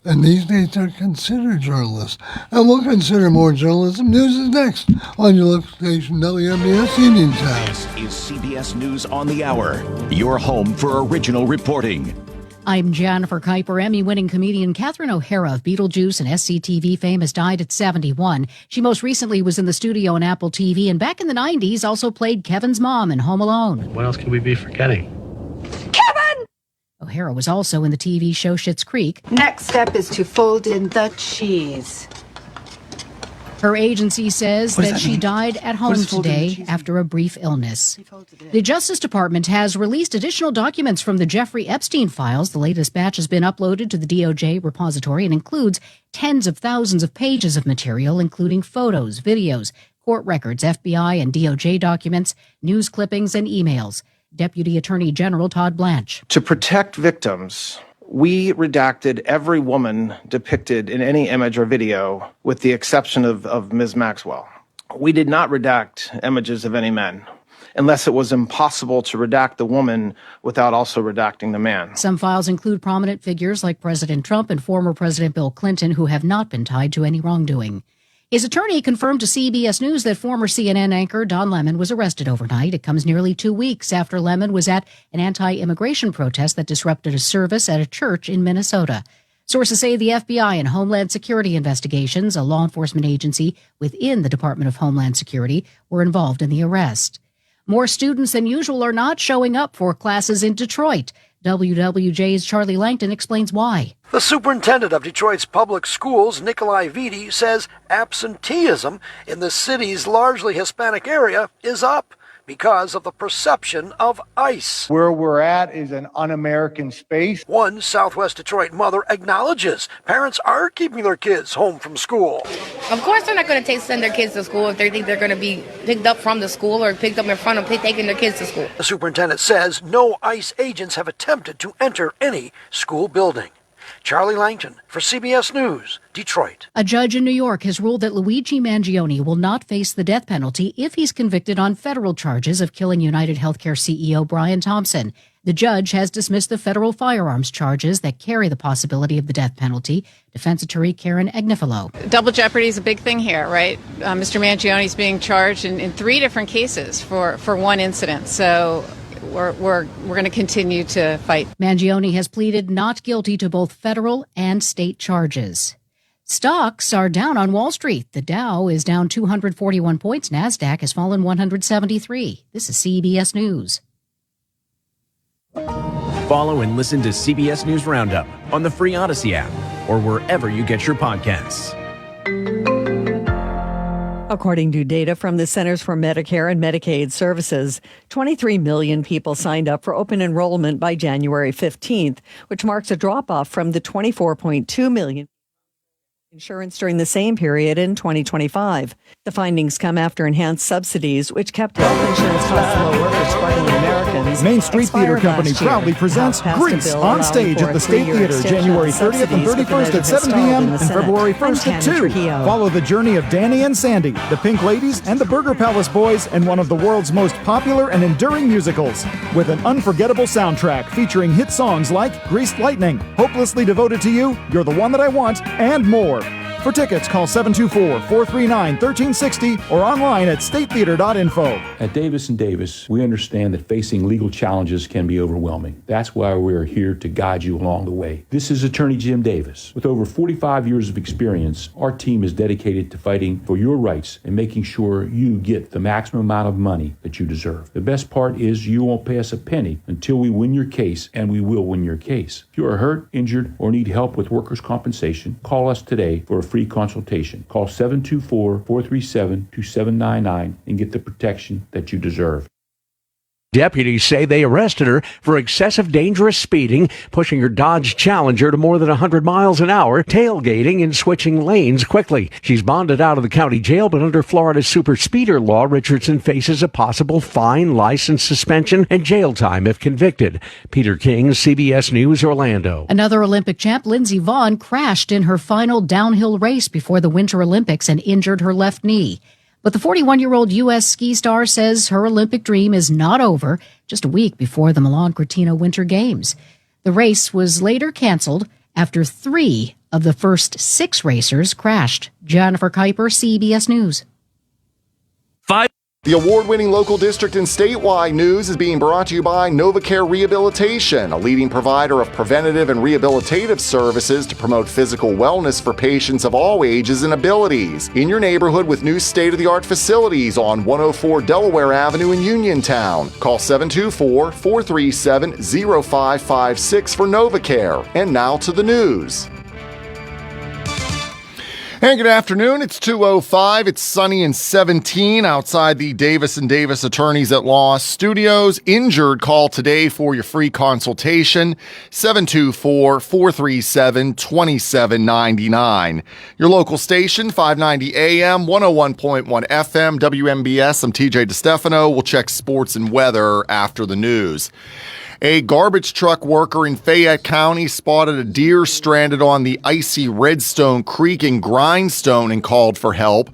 Speaker 4: they're considered journalists. And we'll consider more journalism. News is next on your local station, WMBS Uniontown.
Speaker 2: This is CBS News on the Hour, your home for original reporting.
Speaker 16: I'm Jennifer Kuiper. Emmy-winning comedian Catherine O'Hara of Beetlejuice and SCTV fame has died at 71. She most recently was in the studio on Apple TV, and back in the 90s also played Kevin's mom in Home Alone.
Speaker 17: What else could we be forgetting?
Speaker 16: Kevin! O'Hara was also in the TV show Schitt's Creek.
Speaker 18: Next step is to fold in the cheese.
Speaker 16: Her agency says that she died at home today after a brief illness. The Justice Department has released additional documents from the Jeffrey Epstein files. The latest batch has been uploaded to the DOJ repository and includes tens of thousands of pages of material, including photos, videos, court records, FBI and DOJ documents, news clippings, and emails. Deputy Attorney General Todd Blanche.
Speaker 19: To protect victims, we redacted every woman depicted in any image or video, with the exception of Ms. Maxwell. We did not redact images of any men, unless it was impossible to redact the woman without also redacting the man.
Speaker 16: Some files include prominent figures like President Trump and former President Bill Clinton, who have not been tied to any wrongdoing. His attorney confirmed to CBS News that former CNN anchor Don Lemon was arrested overnight. It comes nearly 2 weeks after Lemon was at an anti-immigration protest that disrupted a service at a church in Minnesota. Sources say the FBI and Homeland Security investigations, a law enforcement agency within the Department of Homeland Security, were involved in the arrest. More students than usual are not showing up for classes in Detroit. WWJ's Charlie Langton explains why.
Speaker 20: The superintendent of Detroit's public schools, Nikolai Vitti, says absenteeism in the city's largely Hispanic area is up because of the perception of ICE.
Speaker 21: Where we're at is an un-American space.
Speaker 20: One Southwest Detroit mother acknowledges parents are keeping their kids home from school.
Speaker 22: Of course they're not going to send their kids to school if they think they're going to be picked up from the school or picked up in front of taking their kids to school.
Speaker 20: The superintendent says no ICE agents have attempted to enter any school building. Charlie Langton for CBS News, Detroit.
Speaker 16: A judge in New York has ruled that Luigi Mangione will not face the death penalty if he's convicted on federal charges of killing United Healthcare CEO Brian Thompson. The judge has dismissed the federal firearms charges that carry the possibility of the death penalty. Defense attorney Karen Agnifilo.
Speaker 23: Double jeopardy is a big thing here, right? Mr. Mangione is being charged in 3 different cases for one incident. So we're going to continue to fight.
Speaker 16: Mangione has pleaded not guilty to both federal and state charges. Stocks are down on Wall Street. The Dow is down 241 points. NASDAQ has fallen 173. This is CBS News.
Speaker 1: Follow and listen to CBS News Roundup on the free Odyssey app or wherever you get your podcasts.
Speaker 7: According to data from the Centers for Medicare and Medicaid Services, 23 million people signed up for open enrollment by January 15th, which marks a drop-off from the 24.2 million insurance during the same period in 2025. The findings come after enhanced subsidies, which kept health insurance costs lower for struggling Americans.
Speaker 8: Main Street Theater Company proudly presents Grease on stage at the State Theater, January 30th and 31st at 7 p.m. and February 1st at 2. Follow the journey of Danny and Sandy, the Pink Ladies, and the Burger Palace Boys in one of the world's most popular and enduring musicals, with an unforgettable soundtrack featuring hit songs like Greased Lightning, Hopelessly Devoted to You, You're the One That I Want, and more. For tickets, call 724-439-1360 or online at statetheater.info.
Speaker 17: At Davis & Davis, we understand that facing legal challenges can be overwhelming. That's why we're here to guide you along the way. This is Attorney Jim Davis. With over 45 years of experience, our team is dedicated to fighting for your rights and making sure you get the maximum amount of money that you deserve. The best part is you won't pay us a penny until we win your case, and we will win your case. If you are hurt, injured, or need help with workers' compensation, call us today for a free consultation. Call 724-437-2799 and get the protection that you deserve.
Speaker 10: Deputies say they arrested her for excessive dangerous speeding, pushing her Dodge Challenger to more than 100 miles an hour, tailgating and switching lanes quickly. She's bonded out of the county jail, but under Florida's super speeder law, Richardson faces a possible fine, license suspension, and jail time if convicted. Peter King, CBS News, Orlando.
Speaker 16: Another Olympic champ, Lindsey Vonn, crashed in her final downhill race before the Winter Olympics and injured her left knee. But the 41-year-old U.S. ski star says her Olympic dream is not over just a week before the Milan-Cortina Winter Games. The race was later canceled after 3 of the first 6 racers crashed. Jennifer Kuiper, CBS News.
Speaker 24: The award-winning local district and statewide news is being brought to you by NovaCare Rehabilitation, a leading provider of preventative and rehabilitative services to promote physical wellness for patients of all ages and abilities. In your neighborhood with new state-of-the-art facilities on 104 Delaware Avenue in Uniontown. Call 724-437-0556 for NovaCare. And now to the news.
Speaker 25: Hey, good afternoon. It's 2:05. It's sunny and 17 outside the Davis & Davis Attorneys at Law Studios. Injured, call today for your free consultation, 724-437-2799. Your local station, 590 AM, 101.1 FM, WMBS. I'm TJ DeStefano. We'll check sports and weather after the news. A garbage truck worker in Fayette County spotted a deer stranded on the icy Redstone Creek in Grindstone and called for help.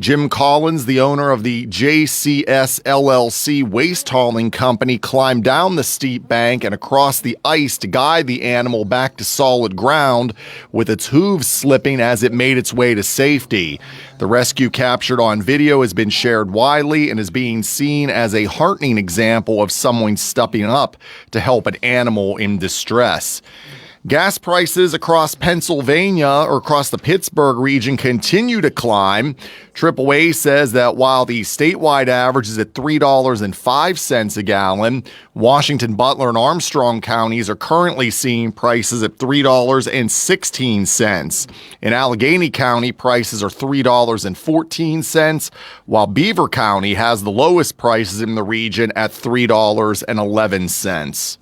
Speaker 25: Jim Collins, the owner of the JCS LLC waste hauling company, climbed down the steep bank and across the ice to guide the animal back to solid ground, with its hooves slipping as it made its way to safety. The rescue captured on video has been shared widely and is being seen as a heartening example of someone stepping up to help an animal in distress. Gas prices across Pennsylvania or across the Pittsburgh region continue to climb. AAA says that while the statewide average is at $3.05 a gallon, Washington, Butler, and Armstrong counties are currently seeing prices at $3.16. In Allegheny County, prices are $3.14, while Beaver County has the lowest prices in the region at $3.11.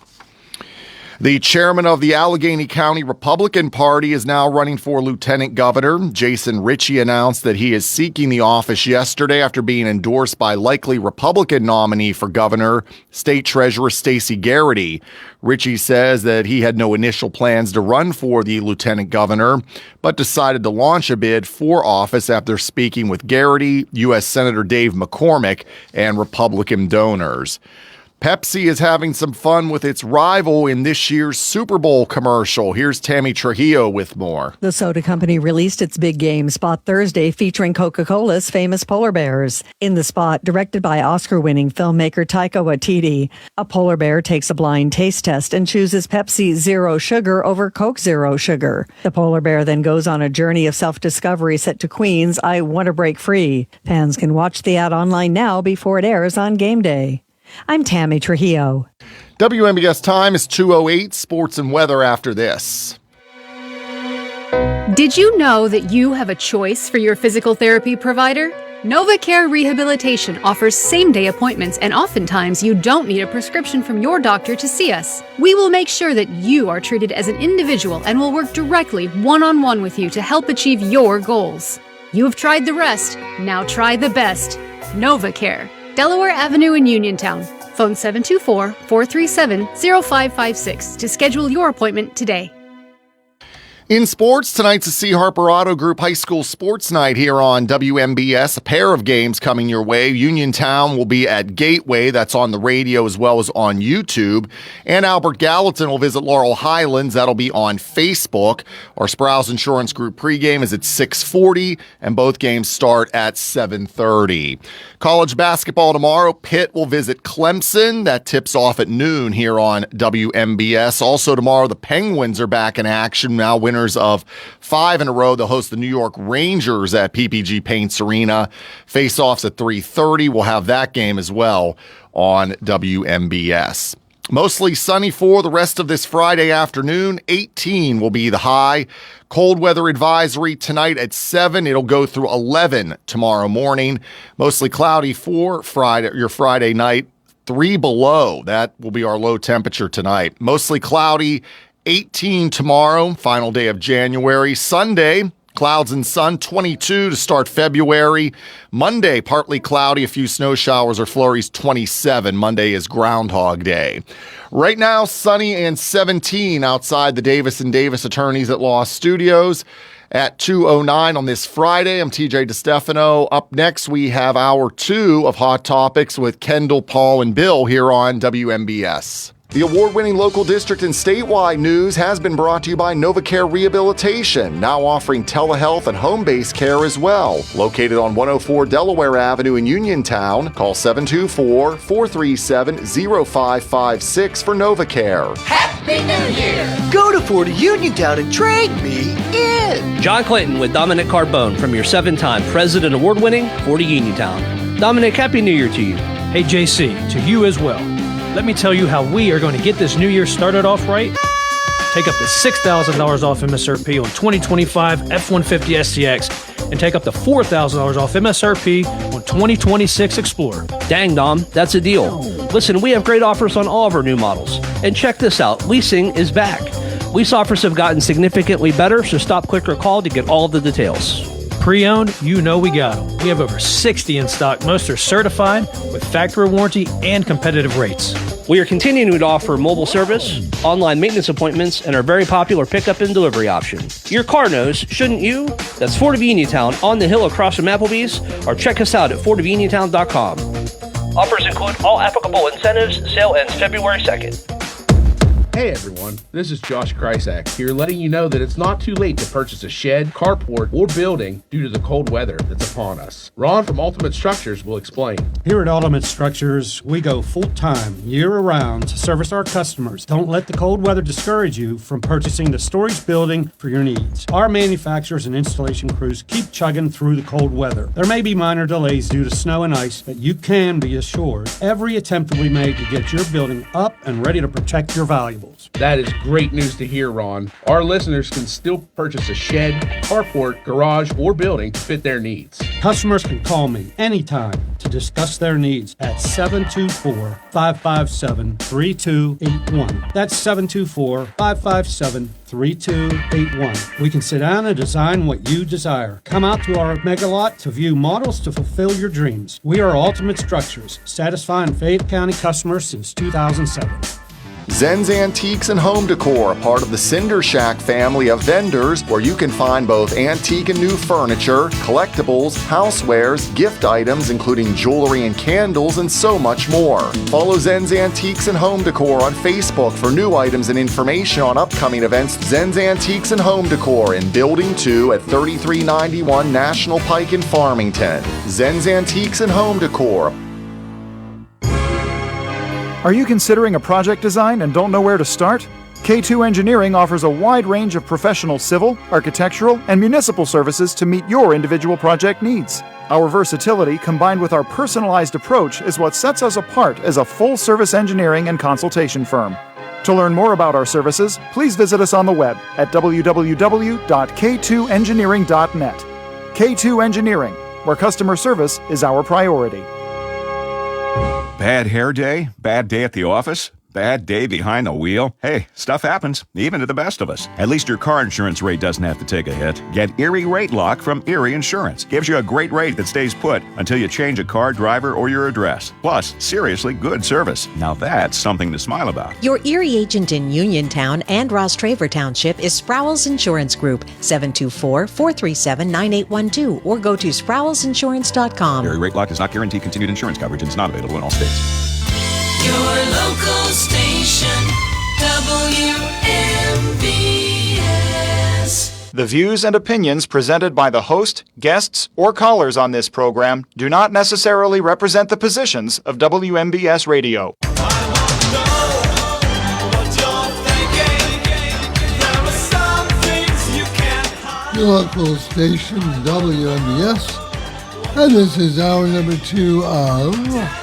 Speaker 25: The chairman of the Allegheny County Republican Party is now running for lieutenant governor. Jason Ritchie announced that he is seeking the office yesterday after being endorsed by likely Republican nominee for governor, State Treasurer Stacey Garrity. Ritchie says that he had no initial plans to run for the lieutenant governor, but decided to launch a bid for office after speaking with Garrity, U.S. Senator Dave McCormick, and Republican donors. Pepsi is having some fun with its rival in this year's Super Bowl commercial. Here's Tammy Trujillo with more.
Speaker 7: The soda company released its big game spot Thursday featuring Coca-Cola's famous polar bears. In the spot, directed by Oscar-winning filmmaker Taika Waititi, a polar bear takes a blind taste test and chooses Pepsi Zero Sugar over Coke Zero Sugar. The polar bear then goes on a journey of self-discovery set to Queen's I Want to Break Free. Fans can watch the ad online now before it airs on game day. I'm Tammy Trujillo.
Speaker 25: WMBS time is 2:08. Sports and weather after this.
Speaker 9: Did you know that you have a choice for your physical therapy provider? NovaCare Rehabilitation offers same-day appointments, and oftentimes you don't need a prescription from your doctor to see us. We will make sure that you are treated as an individual and will work directly one-on-one with you to help achieve your goals. You have tried the rest. Now try the best. NovaCare. Delaware Avenue in Uniontown. Phone 724-437-0556 to schedule your appointment today.
Speaker 25: In sports, tonight's the C. Harper Auto Group High School Sports Night here on WMBS. A pair of games coming your way. Uniontown will be at Gateway. That's on the radio as well as on YouTube. And Albert Gallatin will visit Laurel Highlands. That'll be on Facebook. Our Sprouse Insurance Group pregame is at 6:40, and both games start at 7:30. College basketball tomorrow. Pitt will visit Clemson. That tips off at noon here on WMBS. Also tomorrow, the Penguins are back in action. Now winners of 5 in a row. They'll host the New York Rangers at PPG Paints Arena. Face-offs at 3:30. We'll have that game as well on WMBS. Mostly sunny for the rest of this Friday afternoon. 18 will be the high. Cold weather advisory tonight at 7. It'll go through 11 tomorrow morning. Mostly cloudy for your Friday night. 3 below. That will be our low temperature tonight. Mostly cloudy. 18 tomorrow, final day of January. Sunday, clouds and sun, 22 to start February. Monday, partly cloudy, a few snow showers or flurries, 27. Monday is Groundhog Day. Right now, sunny and 17 outside the Davis & Davis Attorneys at Law Studios. At 2:09 on this Friday, I'm TJ DeStefano. Up next, we have hour 2 of Hot Topics with Kendall, Paul, and Bill here on WMBS. The award-winning local district and statewide news has been brought to you by NovaCare Rehabilitation, now offering telehealth and home-based care as well. Located on 104 Delaware Avenue in Uniontown, call 724-437-0556 for NovaCare.
Speaker 11: Happy New Year! Go to 40 Uniontown and trade me in!
Speaker 12: John Clayton with Dominic Carbone from your 7-time President Award-winning 40 Uniontown. Dominic, Happy New Year to you.
Speaker 13: Hey, JC, to you as well. Let me tell you how we are going to get this new year started off right. Take up to $6,000 off MSRP on 2025 F-150 SCX and take up to $4,000 off MSRP on 2026 Explorer.
Speaker 12: Dang, Dom, that's a deal. Listen, we have great offers on all of our new models. And check this out, leasing is back. Lease offers have gotten significantly better, so stop, click, or call to get all of the details.
Speaker 13: Pre-owned, you know we got them. We have over 60 in stock. Most are certified with factory warranty and competitive rates.
Speaker 12: We are continuing to offer mobile service, online maintenance appointments, and our very popular pickup and delivery option. Your car knows, shouldn't you? That's Ford of Uniontown on the hill across from Applebee's, or check us out at fordofuniontown.com. Offers include all applicable incentives. Sale ends February 2nd.
Speaker 14: Hey everyone, this is Josh Krysak here letting you know that it's not too late to purchase a shed, carport, or building due to the cold weather that's upon us. Ron from Ultimate Structures will explain.
Speaker 26: Here at Ultimate Structures, we go full-time, year-round to service our customers. Don't let the cold weather discourage you from purchasing the storage building for your needs. Our manufacturers and installation crews keep chugging through the cold weather. There may be minor delays due to snow and ice, but you can be assured every attempt will be made to get your building up and ready to protect your valuables.
Speaker 14: That is great news to hear, Ron. Our listeners can still purchase a shed, carport, garage, or building to fit their needs.
Speaker 26: Customers can call me anytime to discuss their needs at 724-557-3281. That's 724-557-3281. We can sit down and design what you desire. Come out to our mega lot to view models to fulfill your dreams. We are Ultimate Structures, satisfying Fayette County customers since 2007.
Speaker 25: Zen's Antiques and Home Decor, part of the Cinder Shack family of vendors, where you can find both antique and new furniture, collectibles, housewares, gift items, including jewelry and candles, and so much more. Follow Zen's Antiques and Home Decor on Facebook for new items and information on upcoming events. Zen's Antiques and Home Decor in Building 2 at 3391 National Pike in Farmington. Zen's Antiques and Home Decor.
Speaker 8: Are you considering a project design and don't know where to start? K2 Engineering offers a wide range of professional civil, architectural, and municipal services to meet your individual project needs. Our versatility, combined with our personalized approach, is what sets us apart as a full-service engineering and consultation firm. To learn more about our services, please visit us on the web at www.k2engineering.net. K2 Engineering, where customer service is our priority.
Speaker 2: Bad hair day? Bad day at the office? Bad day behind the wheel? Hey, stuff happens, even to the best of us. At least your car insurance rate doesn't have to take a hit. Get Erie Rate Lock from Erie Insurance. Gives you a great rate that stays put until you change a car, driver, or your address. Plus, seriously good service. Now that's something to smile about.
Speaker 3: Your Erie agent in Uniontown and Ross Traver Township is Sprowls Insurance Group, 724-437-9812, or go to sprowlsinsurance.com.
Speaker 2: Erie Rate Lock does not guarantee continued insurance coverage and is not available in all states.
Speaker 4: Your local station, WMBS.
Speaker 5: The views and opinions presented by the host, guests, or callers on this program do not necessarily represent the positions of WMBS Radio.
Speaker 6: Your local station, WMBS. And this is hour number 2 of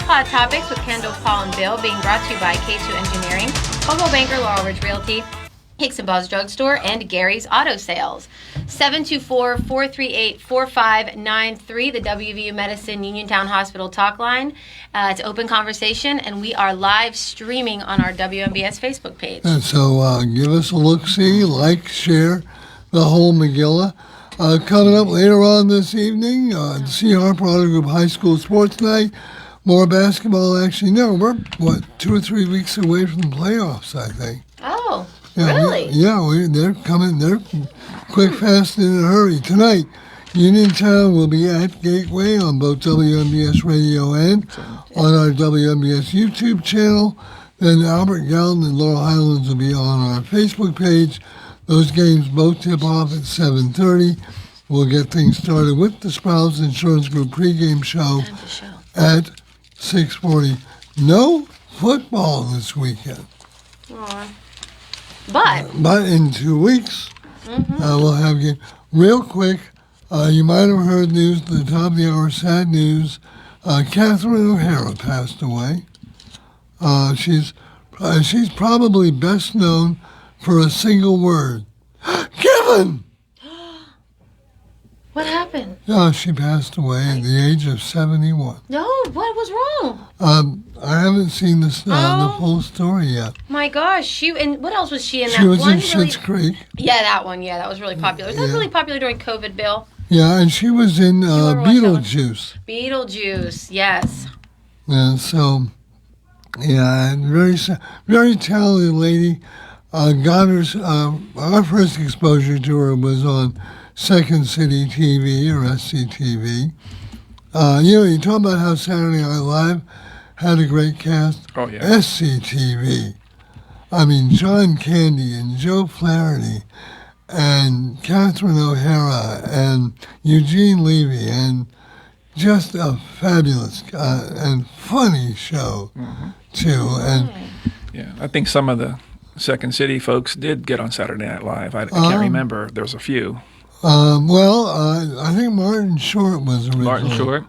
Speaker 22: Hot Topics with Kendall, Paul, and Bill, being brought to you by K2 Engineering, Coldwell Banker, Laurel Ridge Realty, Hicks & Buzz Drugstore, and Gary's Auto Sales. 724-438-4593, the WVU Medicine Uniontown Hospital talk line. It's open conversation, and we are live streaming on our WMBS Facebook page.
Speaker 6: And so give us a look-see, like, share the whole Megillah. Coming up later on this evening, C. Harper Auto Group High School Sports Night. More basketball action. No, we're, 2 or 3 weeks away from the playoffs, I think.
Speaker 22: Oh,
Speaker 6: yeah,
Speaker 22: really?
Speaker 6: They're coming. They're quick, fast, and in a hurry. Tonight, Uniontown will be at Gateway on both WMBS Radio and on our WMBS YouTube channel. Then Albert Gallatin and Laurel Highlands will be on our Facebook page. Those games both tip off at 7:30. We'll get things started with the Sprowls Insurance Group pregame show at 6:40. No football this weekend.
Speaker 22: Aww. But
Speaker 6: in 2 weeks, we'll have game. Real quick, you might have heard news at the top of the hour, sad news. Catherine O'Hara passed away. She's probably best known for a single word. Kevin!
Speaker 22: what happened?
Speaker 6: She passed away at the age of 71.
Speaker 22: No, what was wrong?
Speaker 6: I haven't seen the full story yet.
Speaker 22: My gosh, and what else was she in?
Speaker 6: She was in Schitt's Creek.
Speaker 22: Yeah, that one. Yeah, that was really popular. Was that really popular during COVID, Bill?
Speaker 6: Yeah, and she was in Beetlejuice.
Speaker 22: Beetlejuice, yes.
Speaker 6: And so, very talented lady. Our first exposure to her was on Second City TV or SCTV. You talk about how Saturday Night Live had a great cast.
Speaker 15: Oh, yeah.
Speaker 6: SCTV. I mean, John Candy and Joe Flaherty and Catherine O'Hara and Eugene Levy, and just a fabulous and funny show, too. And
Speaker 15: I think some of the Second City folks did get on Saturday Night Live. I can't remember. There was a few.
Speaker 6: I think Martin Short was originally.
Speaker 15: Martin Short?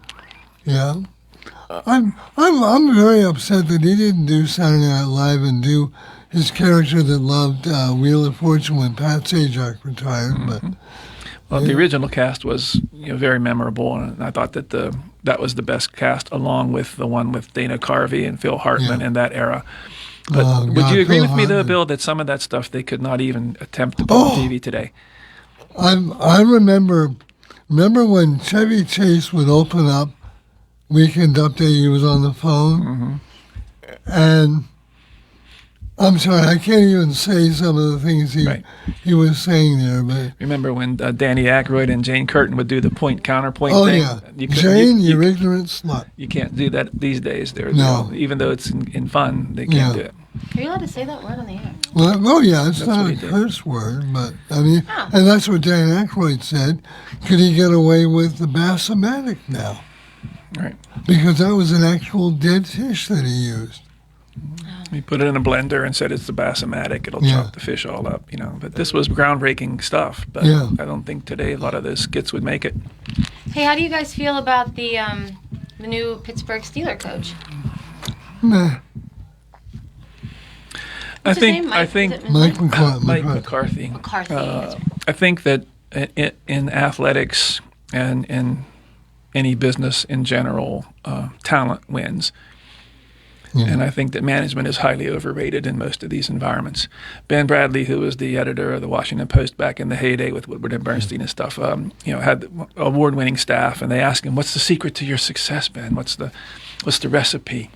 Speaker 6: Yeah. I'm very upset that he didn't do Saturday Night Live and do his character that loved Wheel of Fortune when Pat Sajak retired. But
Speaker 15: the original cast was very memorable, and I thought that that was the best cast, along with the one with Dana Carvey and Phil Hartman in that era. But would you agree with me, though, Bill, that some of that stuff they could not even attempt to put on TV today?
Speaker 6: I remember when Chevy Chase would open up Weekend Update, he was on the phone, and I'm sorry, I can't even say some of the things he was saying there. But
Speaker 15: remember when Danny Aykroyd and Jane Curtin would do the point counterpoint thing?
Speaker 6: Oh yeah, Jane, you ignorant slut.
Speaker 15: You can't do that these days.
Speaker 6: No.
Speaker 15: Even though it's in fun, they can't do it.
Speaker 22: Are you allowed to say that word on the air?
Speaker 6: Well, it's not a curse word, but I mean, and that's what Dan Aykroyd said. Could he get away with the Bassomatic now?
Speaker 15: Right.
Speaker 6: Because that was an actual dead fish that he used.
Speaker 15: He put it in a blender and said it's the Bassomatic. It'll chop the fish all up, But this was groundbreaking stuff. But I don't think today a lot of those skits would make it.
Speaker 22: Hey, how do you guys feel about the new Pittsburgh Steelers coach?
Speaker 6: Nah.
Speaker 15: I think
Speaker 6: Mike
Speaker 15: McCarthy. I think that in athletics and in any business in general, talent wins. Yeah. And I think that management is highly overrated in most of these environments. Ben Bradley, who was the editor of the Washington Post back in the heyday with Woodward and Bernstein and stuff, had award-winning staff, and they asked him, "What's the secret to your success, Ben? What's the recipe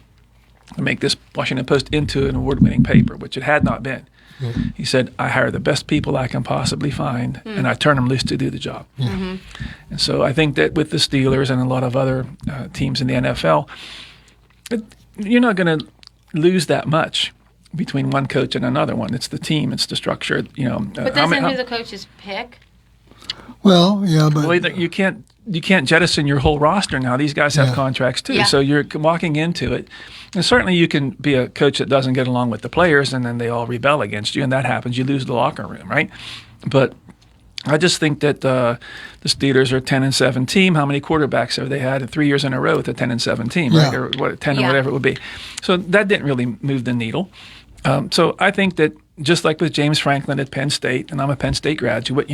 Speaker 15: to make this Washington Post into an award-winning paper?" Which it had not been. Yeah. He said, "I hire the best people I can possibly find, and I turn them loose to do the job." Yeah. Mm-hmm. And so I think that with the Steelers and a lot of other teams in the NFL, you're not going to lose that much between one coach and another one. It's the team, it's the structure.
Speaker 22: But doesn't who the coaches pick?
Speaker 6: Well, yeah, but
Speaker 15: you can't jettison your whole roster now. These guys have contracts too, so you're walking into it. And certainly you can be a coach that doesn't get along with the players, and then they all rebel against you, and that happens. You lose the locker room, right? But I just think that the Steelers are a 10-7 team. How many quarterbacks have they had 3 years in a row with a 10-7 team, right? Or 10 or whatever it would be. So that didn't really move the needle. So I think that just like with James Franklin at Penn State, and I'm a Penn State graduate,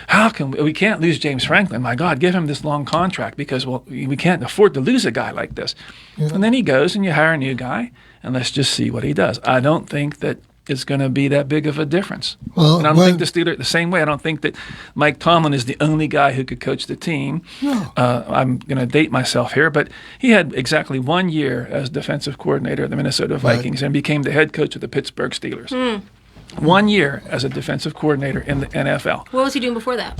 Speaker 15: how can we can't lose James Franklin? My God, give him this long contract because we can't afford to lose a guy like this. Yeah. And then he goes and you hire a new guy, and let's just see what he does. I don't think that it's going to be that big of a difference. Well, and I don't think the Steelers the same way. I don't think that Mike Tomlin is the only guy who could coach the team. No. I'm going to date myself here, but he had exactly 1 year as defensive coordinator of the Minnesota Vikings and became the head coach of the Pittsburgh Steelers. 1 year as a defensive coordinator in the NFL.
Speaker 22: What was he doing before that?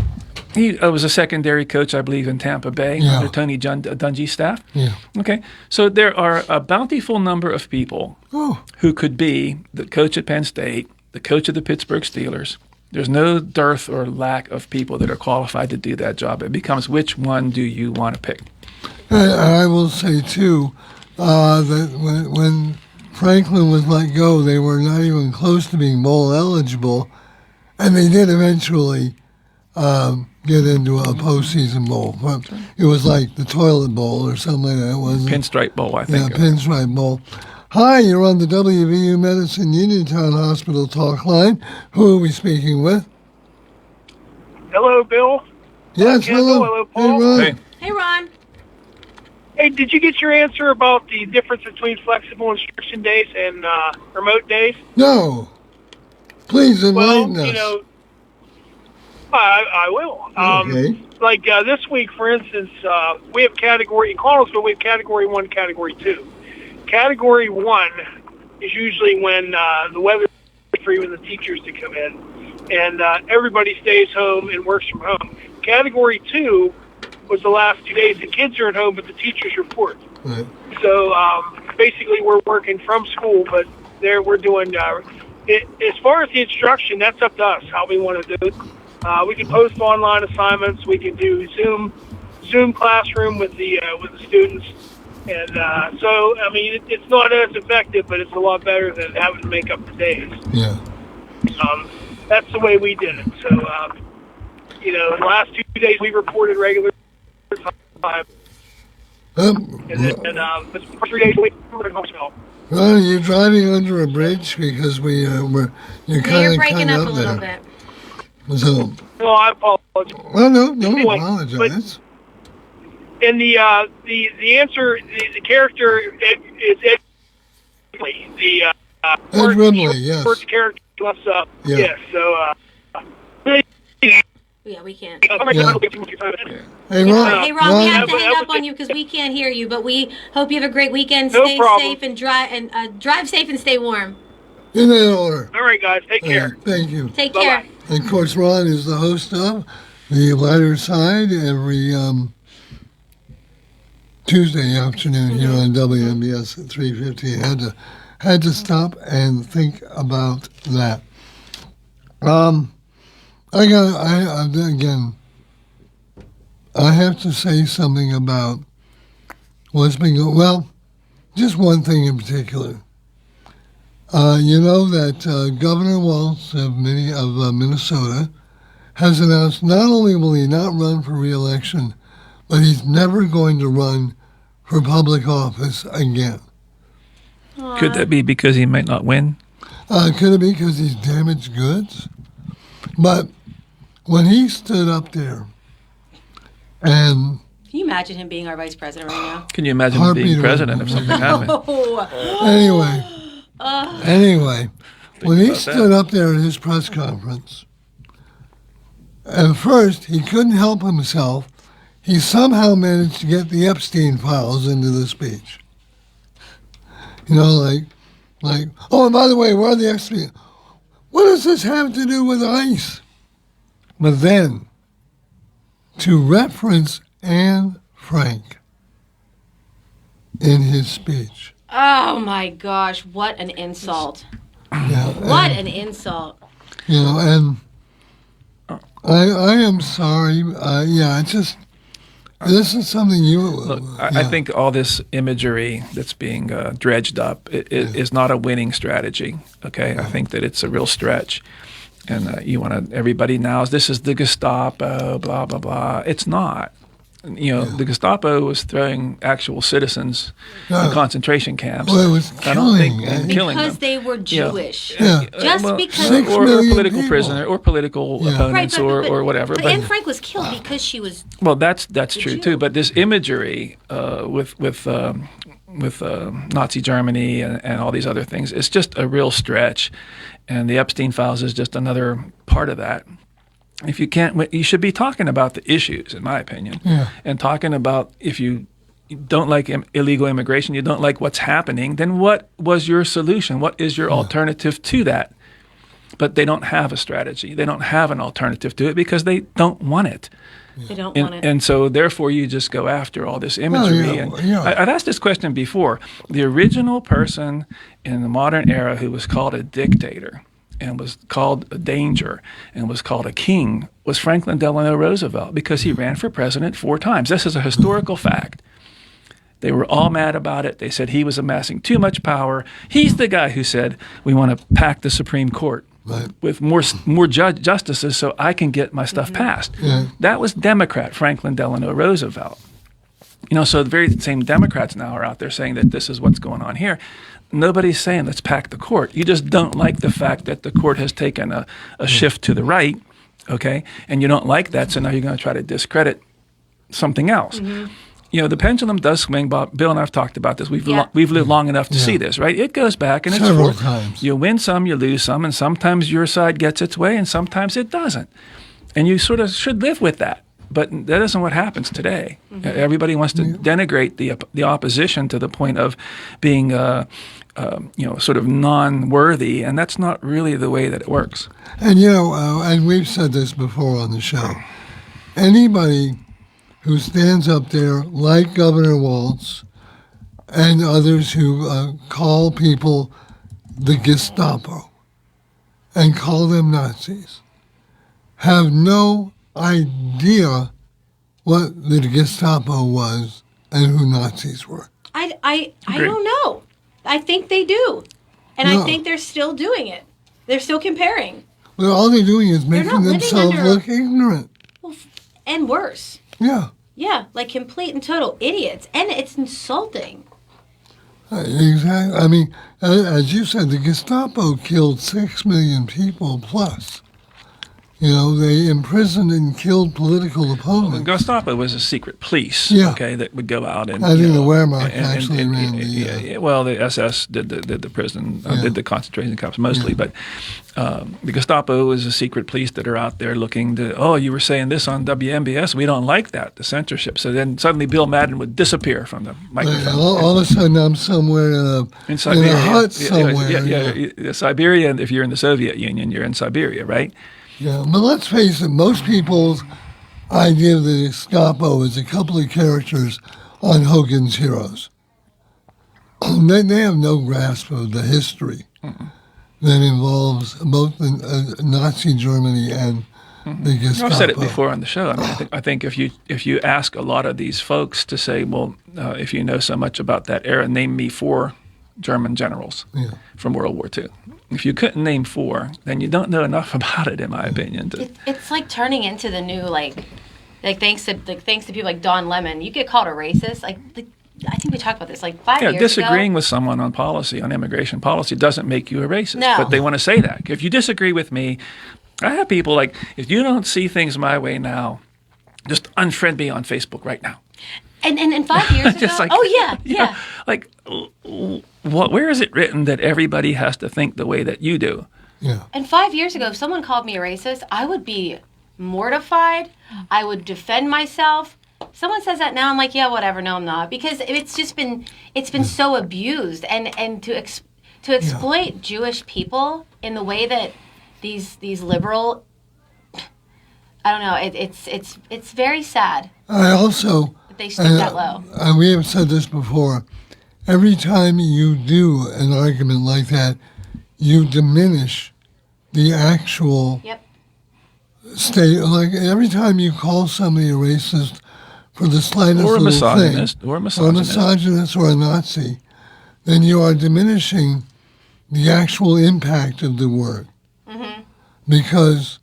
Speaker 15: He was a secondary coach, I believe, in Tampa Bay under Tony Dungy's staff. Yeah. Okay. So there are a bountiful number of people who could be the coach at Penn State, the coach of the Pittsburgh Steelers. There's no dearth or lack of people that are qualified to do that job. It becomes which one do you want to pick?
Speaker 6: I will say, too, that when Franklin was let go, they were not even close to being bowl eligible, and they did eventually get into a postseason bowl. It was like the toilet bowl or something like that, wasn't it?
Speaker 15: Pinstripe Bowl, I think.
Speaker 6: Yeah, Pinstripe Bowl. Hi, you're on the WVU Medicine Uniontown Hospital talk line. Who are we speaking with?
Speaker 1: Hello, Bill.
Speaker 6: Yes, hello.
Speaker 1: Hello, Paul.
Speaker 22: Hey, Ron.
Speaker 1: Hey, did you get your answer about the difference between flexible instruction days and remote days?
Speaker 6: No. Please enlighten us.
Speaker 1: I will.
Speaker 6: Okay.
Speaker 1: Like this week, for instance, we have in Connellsville, we have Category 1, Category 2. Category 1 is usually when the weather is for even the teachers to come in, and everybody stays home and works from home. Category 2 was the last 2 days. The kids are at home, but the teachers report. Right. So basically, we're working from school, but we're doing as far as the instruction, that's up to us, how we want to do it. We can post online assignments. We can do Zoom classroom with the students, and so I mean it's not as effective, but it's a lot better than having to make up the days.
Speaker 6: Yeah.
Speaker 1: That's the way we did it. So the last 2 days we reported regular time, and then but for 3 days we were in hospital.
Speaker 6: Well, you're driving under a bridge because you're
Speaker 22: breaking up a little bit.
Speaker 6: So,
Speaker 1: no, I apologize.
Speaker 6: Well, no, don't apologize.
Speaker 1: And the answer, the character is Ed Ridley.
Speaker 6: Ed Ridley, yes.
Speaker 1: First character left up.
Speaker 6: Yeah.
Speaker 1: Yes. So.
Speaker 22: Yeah, we can't.
Speaker 6: Hey, Ron,
Speaker 22: we have to hang up on you because we can't hear you. But we hope you have a great weekend. Stay safe and drive safe and stay warm.
Speaker 6: In that order.
Speaker 1: All right, guys. Take care.
Speaker 6: Thank you.
Speaker 22: Take care.
Speaker 6: And of course, Ron is the host of The Lighter Side every Tuesday afternoon here on WMBS at 3:50. Had to stop and think about that. I have to say something about what's been going. Well, just one thing in particular. You know that Governor Walz of Minnesota has announced not only will he not run for re-election, but he's never going to run for public office again.
Speaker 15: Could that be because he might not win?
Speaker 6: Could it be because he's damaged goods? But when he stood up there and...
Speaker 22: Can you imagine him being our vice president right now?
Speaker 15: Can you imagine him being president if something happened?
Speaker 6: Anyway, when he stood up there at his press conference, at first he couldn't help himself. He somehow managed to get the Epstein files into the speech. You know, like, oh, and by the way, where are the Epstein? What does this have to do with ICE? But then, to reference Anne Frank in his speech.
Speaker 22: Oh my gosh, what an insult. What an insult.
Speaker 6: You know, and I am sorry. This is something you...
Speaker 15: Look, I think all this imagery that's being dredged up is not a winning strategy, okay? I think that it's a real stretch. And you want to... Everybody now, this is the Gestapo, blah, blah, blah. It's not. You know, the Gestapo was throwing actual citizens in concentration camps.
Speaker 6: Well, it was killing
Speaker 15: them.
Speaker 22: Because they were Jewish.
Speaker 15: Just
Speaker 22: because...
Speaker 15: Or political prisoner, or political opponents, or whatever.
Speaker 22: But Anne Frank was killed because she was...
Speaker 15: Well, that's true, too. But this imagery with Nazi Germany and all these other things, it's just a real stretch. And the Epstein files is just another part of that. If you can't, you should be talking about the issues, in my opinion, and talking about if you don't like illegal immigration, you don't like what's happening, then what was your solution? What is your alternative to that? But they don't have a strategy. They don't have an alternative to it because they don't want it.
Speaker 22: They don't want it.
Speaker 15: And so, therefore, you just go after all this imagery. I've asked this question before. The original person in the modern era who was called a dictator and was called a danger and was called a king was Franklin Delano Roosevelt because he ran for president 4 times. This is a historical fact. They were all mad about it. They said he was amassing too much power. He's the guy who said, we want to pack the Supreme Court with more justices so I can get my stuff passed. That was Democrat Franklin Delano Roosevelt. You know, so the very same Democrats now are out there saying that this is what's going on here. Nobody's saying let's pack the court. You just don't like the fact that the court has taken a shift to the right, okay? And you don't like that, so now you're going to try to discredit something else. You know, the pendulum does swing. Bill and I have talked about this. We've lived long enough to see this, right? It goes back and it's
Speaker 6: several times.
Speaker 15: You win some, you lose some, and sometimes your side gets its way and sometimes it doesn't. And you sort of should live with that. But that isn't what happens today. Everybody wants to denigrate the opposition to the point of being, sort of non-worthy, and that's not really the way that it works.
Speaker 6: And and we've said this before on the show. Anybody who stands up there, like Governor Walz and others who call people the Gestapo and call them Nazis, have no idea what the Gestapo was and who Nazis were.
Speaker 22: I don't know. I think they do. And I think they're still doing it. They're still comparing.
Speaker 6: Well, all they're doing is making themselves look ignorant.
Speaker 22: Well, and worse.
Speaker 6: Yeah.
Speaker 22: Yeah, like complete and total idiots. And it's insulting.
Speaker 6: Exactly. I mean, as you said, the Gestapo killed 6 million people plus. They imprisoned and killed political opponents.
Speaker 15: Well, Gestapo was a secret police, that would go out and...
Speaker 6: I think the Wehrmacht actually ran the...
Speaker 15: well, the SS did the prison, did the concentration camps mostly, but the Gestapo is a secret police that are out there looking to, you were saying this on WMBS, we don't like that, the censorship. So then suddenly Bill Madden would disappear from the microphone.
Speaker 6: All of a sudden I'm somewhere in a hut somewhere.
Speaker 15: Siberia, if you're in the Soviet Union, you're in Siberia, right?
Speaker 6: Yeah, but let's face it, most people's idea of the Gestapo is a couple of characters on Hogan's Heroes. They have no grasp of the history that involves both Nazi Germany and the Gestapo.
Speaker 15: I've said it before on the show. I think if you ask a lot of these folks to say, well, if you know so much about that era, name me 4 German generals from World War II. If you couldn't name 4, then you don't know enough about it, in my opinion.
Speaker 22: It's like turning into the new thanks to people like Don Lemon, you get called a racist. I think we talked about this 5 years ago.
Speaker 15: Disagreeing with someone on immigration policy doesn't make you a racist. No. But they want to say that. If you disagree with me, I have people if you don't see things my way now, just unfriend me on Facebook right now.
Speaker 22: And 5 years ago,
Speaker 15: where is it written that everybody has to think the way that you do?
Speaker 6: Yeah.
Speaker 22: And 5 years ago, if someone called me a racist, I would be mortified. I would defend myself. Someone says that now, I'm like, yeah, whatever. No, I'm not, because it's been so abused, and to exploit Jewish people in the way that these liberal, I don't know. It's very sad.
Speaker 6: I also
Speaker 22: that they stoop that low.
Speaker 6: We have said this before. Every time you do an argument like that, you diminish the actual state. Every time you call somebody a racist for the slightest
Speaker 15: or a
Speaker 6: little
Speaker 15: misogynist,
Speaker 6: thing,
Speaker 15: or a misogynist,
Speaker 6: or a Nazi, then you are diminishing the actual impact of the word.
Speaker 22: Mm-hmm.
Speaker 6: Because,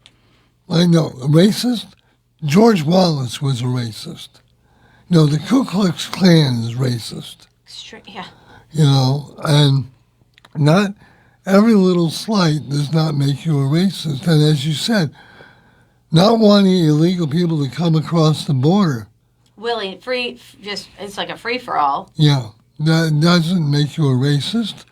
Speaker 6: I know, a racist, George Wallace was a racist. The Ku Klux Klan is racist.
Speaker 22: Yeah.
Speaker 6: And not every little slight does not make you a racist. And as you said, not wanting illegal people to come across the border.
Speaker 22: It's like a free-for-all.
Speaker 6: Yeah, that doesn't make you a racist.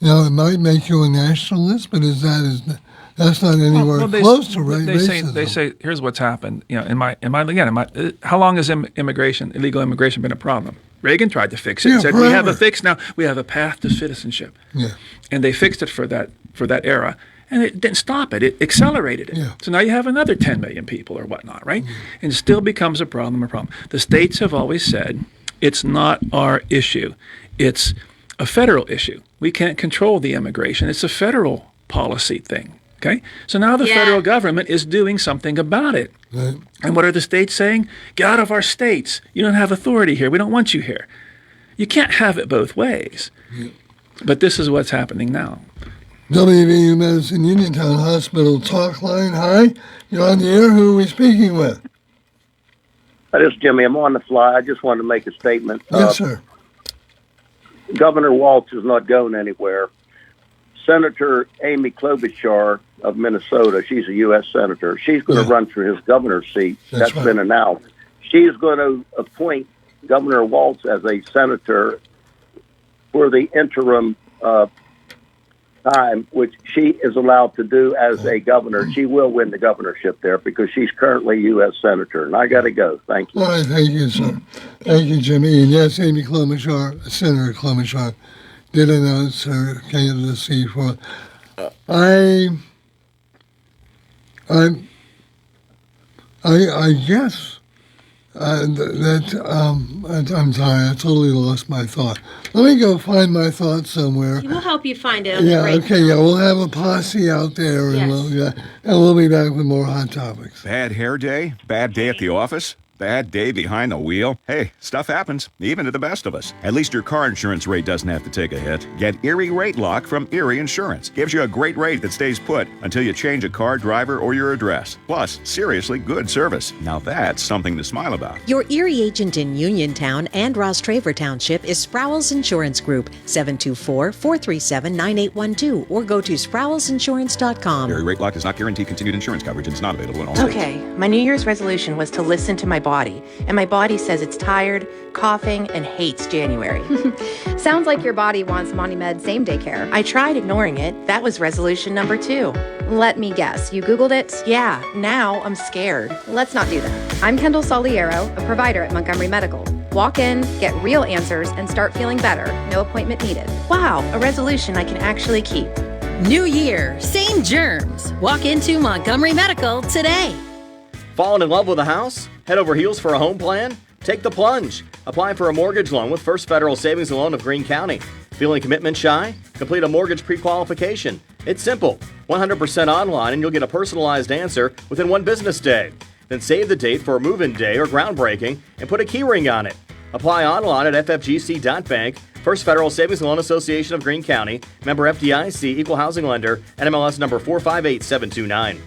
Speaker 6: It might make you a nationalist, but that's not anywhere close to racism.
Speaker 15: They say, here's what's happened. How long has illegal immigration been a problem? Reagan tried to fix it.
Speaker 6: Yeah,
Speaker 15: said
Speaker 6: forever.
Speaker 15: We have a fix now. We have a path to citizenship.
Speaker 6: Yeah.
Speaker 15: And they fixed it for that era, and it didn't stop it. It accelerated it.
Speaker 6: Yeah.
Speaker 15: So now you have another 10 million people or whatnot, right? And it still becomes a problem. The states have always said it's not our issue. It's a federal issue. We can't control the immigration. It's a federal policy thing. Okay? So now the federal government is doing something about it.
Speaker 6: Right.
Speaker 15: And what are the states saying? Get out of our states. You don't have authority here. We don't want you here. You can't have it both ways.
Speaker 6: Yeah.
Speaker 15: But this is what's happening now.
Speaker 6: WVU Medicine Uniontown Hospital talk line. Hi, you're on the air. Who are we speaking with?
Speaker 17: This is Jimmy. I'm on the fly. I just wanted to make a statement.
Speaker 6: Yes, sir.
Speaker 17: Governor Walz is not going anywhere. Senator Amy Klobuchar of Minnesota, she's a U.S. senator. She's going to run for his governor's seat. That's been announced. She's going to appoint Governor Walz as a senator for the interim time, which she is allowed to do as a governor. She will win the governorship there because she's currently U.S. senator. And I got to go. Thank you.
Speaker 6: All right, thank you, sir. Thank you, Jimmy. And yes, Amy Klobuchar, Senator Klobuchar, did announce her candidacy for. I guess I'm sorry, I totally lost my thought. Let me go find my thought somewhere.
Speaker 22: We'll help you find it.
Speaker 6: We'll have a posse out there, and we'll be back with more hot topics.
Speaker 2: Bad hair day? Bad day at the office? Bad day behind the wheel? Hey, stuff happens, even to the best of us. At least your car insurance rate doesn't have to take a hit. Get Erie Rate Lock from Erie Insurance. Gives you a great rate that stays put until you change a car, driver, or your address. Plus, seriously good service. Now that's something to smile about.
Speaker 3: Your Erie agent in Uniontown and Ross Traver Township is Sprowls Insurance Group, 724-437-9812, or go to sprowlsinsurance.com.
Speaker 2: Erie Rate Lock does not guarantee continued insurance coverage and is not available in all states.
Speaker 10: Okay, my New Year's resolution was to listen to my body, and my body says it's tired, coughing, and hates January.
Speaker 18: Sounds like your body wants MoniMed same-day care.
Speaker 10: I tried ignoring it. That was resolution number 2.
Speaker 18: Let me guess, you Googled it?
Speaker 10: Yeah, now I'm scared.
Speaker 18: Let's not do that. I'm Kendall Soliero, a provider at Montgomery Medical. Walk in, get real answers, and start feeling better. No appointment needed.
Speaker 10: Wow, a resolution I can actually keep.
Speaker 19: New year, same germs. Walk into Montgomery Medical today.
Speaker 20: Fallen in love with a house? Head over heels for a home plan? Take the plunge. Apply for a mortgage loan with First Federal Savings and Loan of Greene County. Feeling commitment shy? Complete a mortgage pre-qualification. It's simple. 100% online, and you'll get a personalized answer within 1 business day. Then save the date for a move-in day or groundbreaking and put a key ring on it. Apply online at ffgc.bank. First Federal Savings and Loan Association of Greene County. Member FDIC, Equal Housing Lender, NMLS number 458729.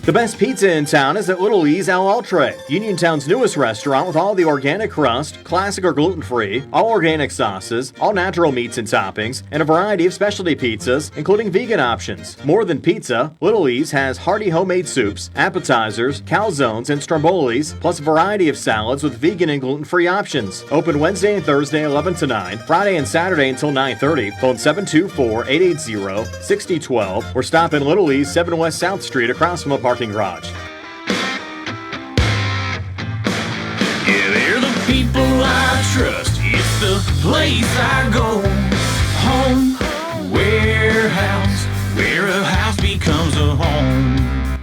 Speaker 20: The best pizza in town is at Little E's Al Ultra, Uniontown's newest restaurant with all the organic crust, classic or gluten-free, all organic sauces, all natural meats and toppings, and a variety of specialty pizzas, including vegan options. More than pizza, Little E's has hearty homemade soups, appetizers, calzones, and strombolis, plus a variety of salads with vegan and gluten-free options. Open Wednesday and Thursday 11 to 9, Friday and Saturday until 9:30. Phone 724-880-6012 or stop in Little E's 7 West South Street across from a parking garage.
Speaker 4: Yeah, they're the people I trust. It's the place I go. Home, warehouse, where a house becomes a home.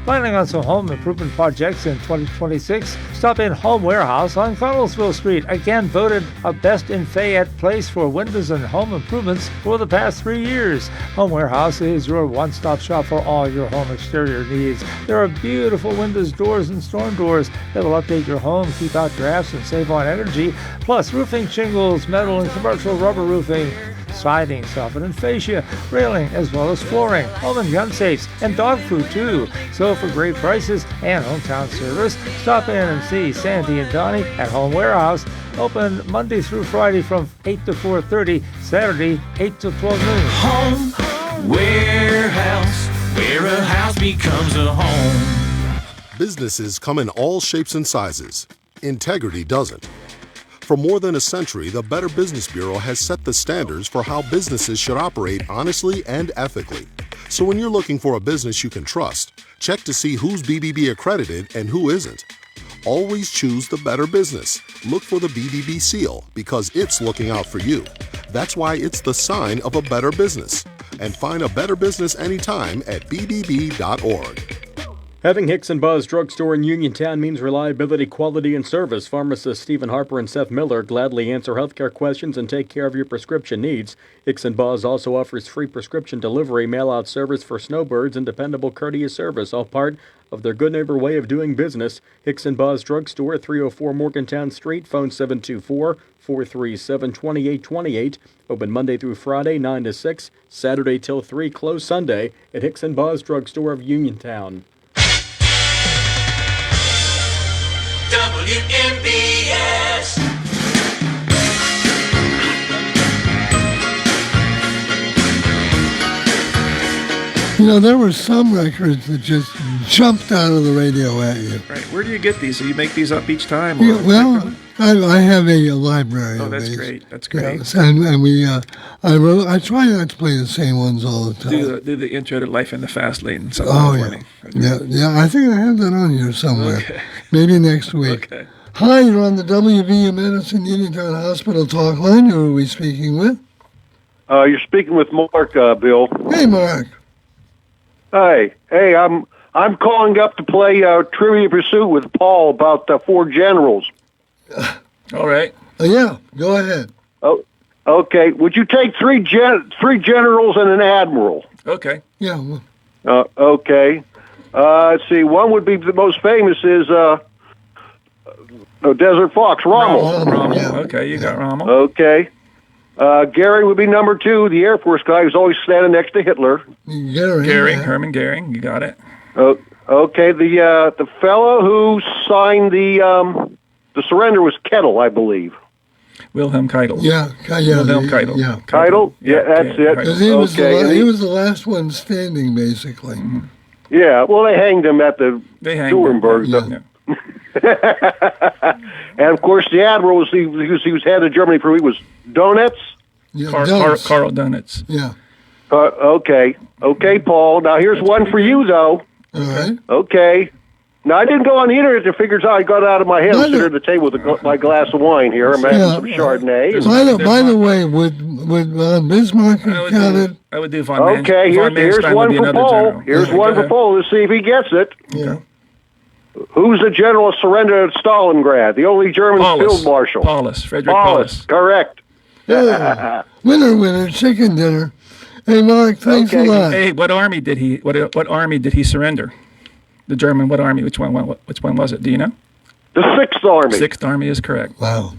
Speaker 21: Planning on some home improvement projects in 2026? Stop in Home Warehouse on Connellsville Street. Again, voted a best in Fayette place for windows and home improvements for the past 3 years. Home Warehouse is your one-stop shop for all your home exterior needs. There are beautiful windows, doors, and storm doors that will update your home, keep out drafts, and save on energy. Plus, roofing shingles, metal and commercial rubber roofing, siding, soffit and fascia, railing, as well as flooring, home and gun safes, and dog food too. So for great prices and hometown service, stop in and see Sandy and Donnie at Home Warehouse. Open Monday through Friday from 8 to 4:30, Saturday 8 to 12 noon.
Speaker 4: Home, warehouse, where a house becomes a home.
Speaker 23: Businesses come in all shapes and sizes. Integrity doesn't. For more than a century, the Better Business Bureau has set the standards for how businesses should operate honestly and ethically. So when you're looking for a business you can trust, check to see who's BBB accredited and who isn't. Always choose the Better Business. Look for the BBB seal because it's looking out for you. That's why it's the sign of a better business. And find a better business anytime at bbb.org.
Speaker 20: Having Hicks and Buzz Drugstore in Uniontown means reliability, quality, and service. Pharmacists Stephen Harper and Seth Miller gladly answer healthcare questions and take care of your prescription needs. Hicks and Buzz also offers free prescription delivery, mail-out service for snowbirds, and dependable courteous service, all part of their good neighbor way of doing business. Hicks and Buzz Drugstore, 304 Morgantown Street, phone 724-437-2828. Open Monday through Friday, 9 to 6, Saturday till 3, closed Sunday at Hicks and Buzz Drugstore of Uniontown.
Speaker 4: WMBS.
Speaker 6: You know, there were some records that just jumped out of the radio at you.
Speaker 15: Right. Where do you get these? Do you make these up each time? Or
Speaker 6: Yeah, well, I have a library.
Speaker 15: oh,
Speaker 6: of
Speaker 15: that's
Speaker 6: these.
Speaker 15: great. That's great.
Speaker 6: Yes, and we, I try not to play the same ones all the time.
Speaker 15: Do the intro to Life in the Fast Lane.
Speaker 6: Oh, yeah. Yeah, I think I have that on here somewhere.
Speaker 15: Okay.
Speaker 6: Maybe next week.
Speaker 15: Okay.
Speaker 6: Hi, you're on the WVU Medicine Uniontown Hospital talk line. Who are we speaking with?
Speaker 27: You're speaking with Mark, Bill.
Speaker 6: Hey, Mark.
Speaker 27: Hey, I'm calling up to play Trivia Pursuit with Paul about the 4 generals.
Speaker 15: All right.
Speaker 6: Yeah, go ahead.
Speaker 27: Oh, okay. Would you take three generals and an admiral?
Speaker 15: Okay.
Speaker 6: Yeah.
Speaker 27: Okay. Let's see. One would be the most famous is Desert Fox, Rommel.
Speaker 15: Rommel. Okay, you got Rommel.
Speaker 27: Okay. Gary would be number 2, the Air Force guy who's always standing next to Hitler.
Speaker 15: Goering, Herman Goering. You got it.
Speaker 27: Okay, the fellow who signed the surrender was Kendall, I believe.
Speaker 15: Wilhelm Keitel.
Speaker 6: Yeah,
Speaker 15: Wilhelm Keitel.
Speaker 6: Yeah,
Speaker 27: Keitel. Yeah, that's it.
Speaker 6: Because he was the last one standing, basically.
Speaker 15: Mm-hmm.
Speaker 27: Yeah, well, they hanged him at the Nuremberg. And of course, the admiral he was head of Germany for was Donitz.
Speaker 6: Yeah,
Speaker 15: Karl Donitz.
Speaker 6: Yeah.
Speaker 27: Okay, Paul. Now here's one for you, though.
Speaker 6: All right.
Speaker 27: Okay. Now I didn't go on the internet to figure out. I got it out of my head. I'm sitting at the table with my glass of wine here. I'm having some Chardonnay.
Speaker 6: By the way, would von Bismarck have counted?
Speaker 15: I would do von Manstein.
Speaker 27: Okay, here's one for Paul. Here's one for Paul. Let's see if he gets it.
Speaker 6: Yeah.
Speaker 27: Who's the general who surrendered at Stalingrad? The only German field marshal.
Speaker 15: Friedrich Paulus.
Speaker 27: Correct.
Speaker 6: Yeah. Winner, chicken dinner. Hey, Mark, thanks a lot.
Speaker 15: Hey, what army did he surrender? The German, what army? Which one was it? Do you know?
Speaker 27: The 6th Army.
Speaker 15: 6th Army is correct.
Speaker 6: Wow.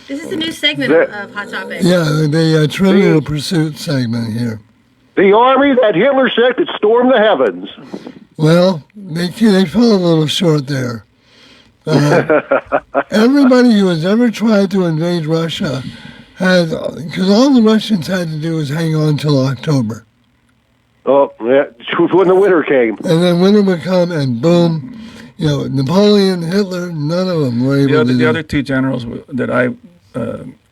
Speaker 22: This is a new segment of Hot Topics.
Speaker 6: Yeah, the Trivial Pursuit segment here.
Speaker 27: The army that Hitler said could storm the heavens.
Speaker 6: Well, they fell a little short there. Everybody who has ever tried to invade Russia because all the Russians had to do was hang on till October.
Speaker 27: Oh, yeah, when the winter came.
Speaker 6: And then winter would come, and boom, Napoleon, Hitler, none of them were able to do it.
Speaker 15: The other 2 generals that I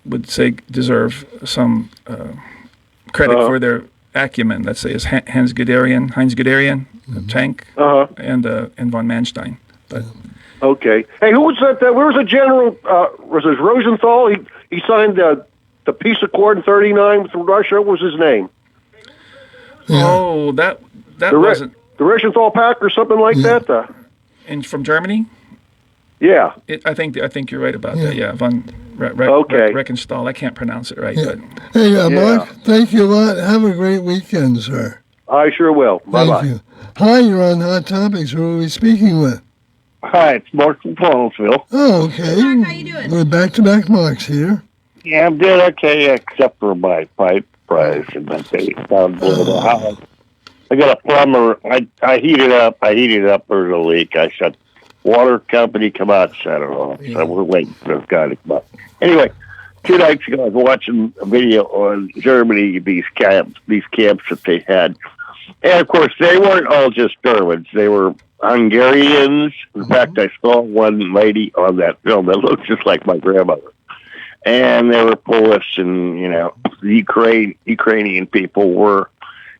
Speaker 15: would say deserve some credit for their acumen, let's say, is Heinz Guderian, tank, and von Manstein. But,
Speaker 27: okay. Hey, who was that? Where was the general? Was it Rosenthal? He signed the peace accord in '39 with Russia. What was his name?
Speaker 6: Yeah.
Speaker 15: Oh, that wasn't
Speaker 27: the Rosenthal Pact or something like that.
Speaker 15: And from Germany.
Speaker 27: Yeah.
Speaker 15: I think you're right about that. Yeah, von Rechenstahl. I can't pronounce it right, but.
Speaker 6: Hey, Mark, thank you a lot. Have a great weekend, sir.
Speaker 27: I sure will. Bye bye.
Speaker 6: Thank you. Hi, you're on Hot Topics. Who are we speaking with?
Speaker 7: Hi, it's Mark from Connellsville.
Speaker 6: Oh, okay.
Speaker 22: Mark, how you doing?
Speaker 6: We're back-to-back Marks here.
Speaker 7: Yeah, I'm doing okay, except for my pipe price and my base down below the house. I got a plumber. I heated up. There's a leak. I shut. Water company come out, shut it off. Yeah. So we're waiting for this guy to come up. Anyway, 2 nights ago, I was watching a video on Germany, these camps that they had. And, of course, they weren't all just Germans. They were Hungarians. In fact, I saw one lady on that film that looked just like my grandmother. And they were Polish and, Ukrainian people were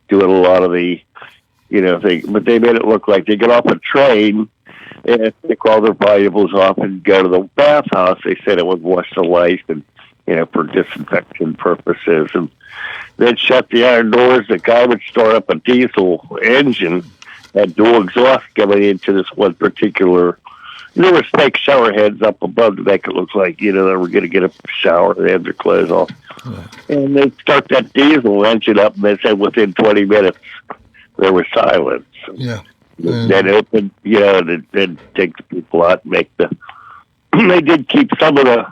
Speaker 7: doing a lot of the, but they made it look like they get off a train and take all their valuables off and go to the bathhouse. They said it would wash the lice and, for disinfection purposes. And then shut the iron doors. The guy would start up a diesel engine, had dual exhaust coming into this one particular. There were fake shower heads up above to make it look like, they were going to get a shower. They had their clothes off. And they start that diesel engine up, and they said within 20 minutes there was silence.
Speaker 6: Yeah.
Speaker 7: Then open, then take the people out and make they did keep some of the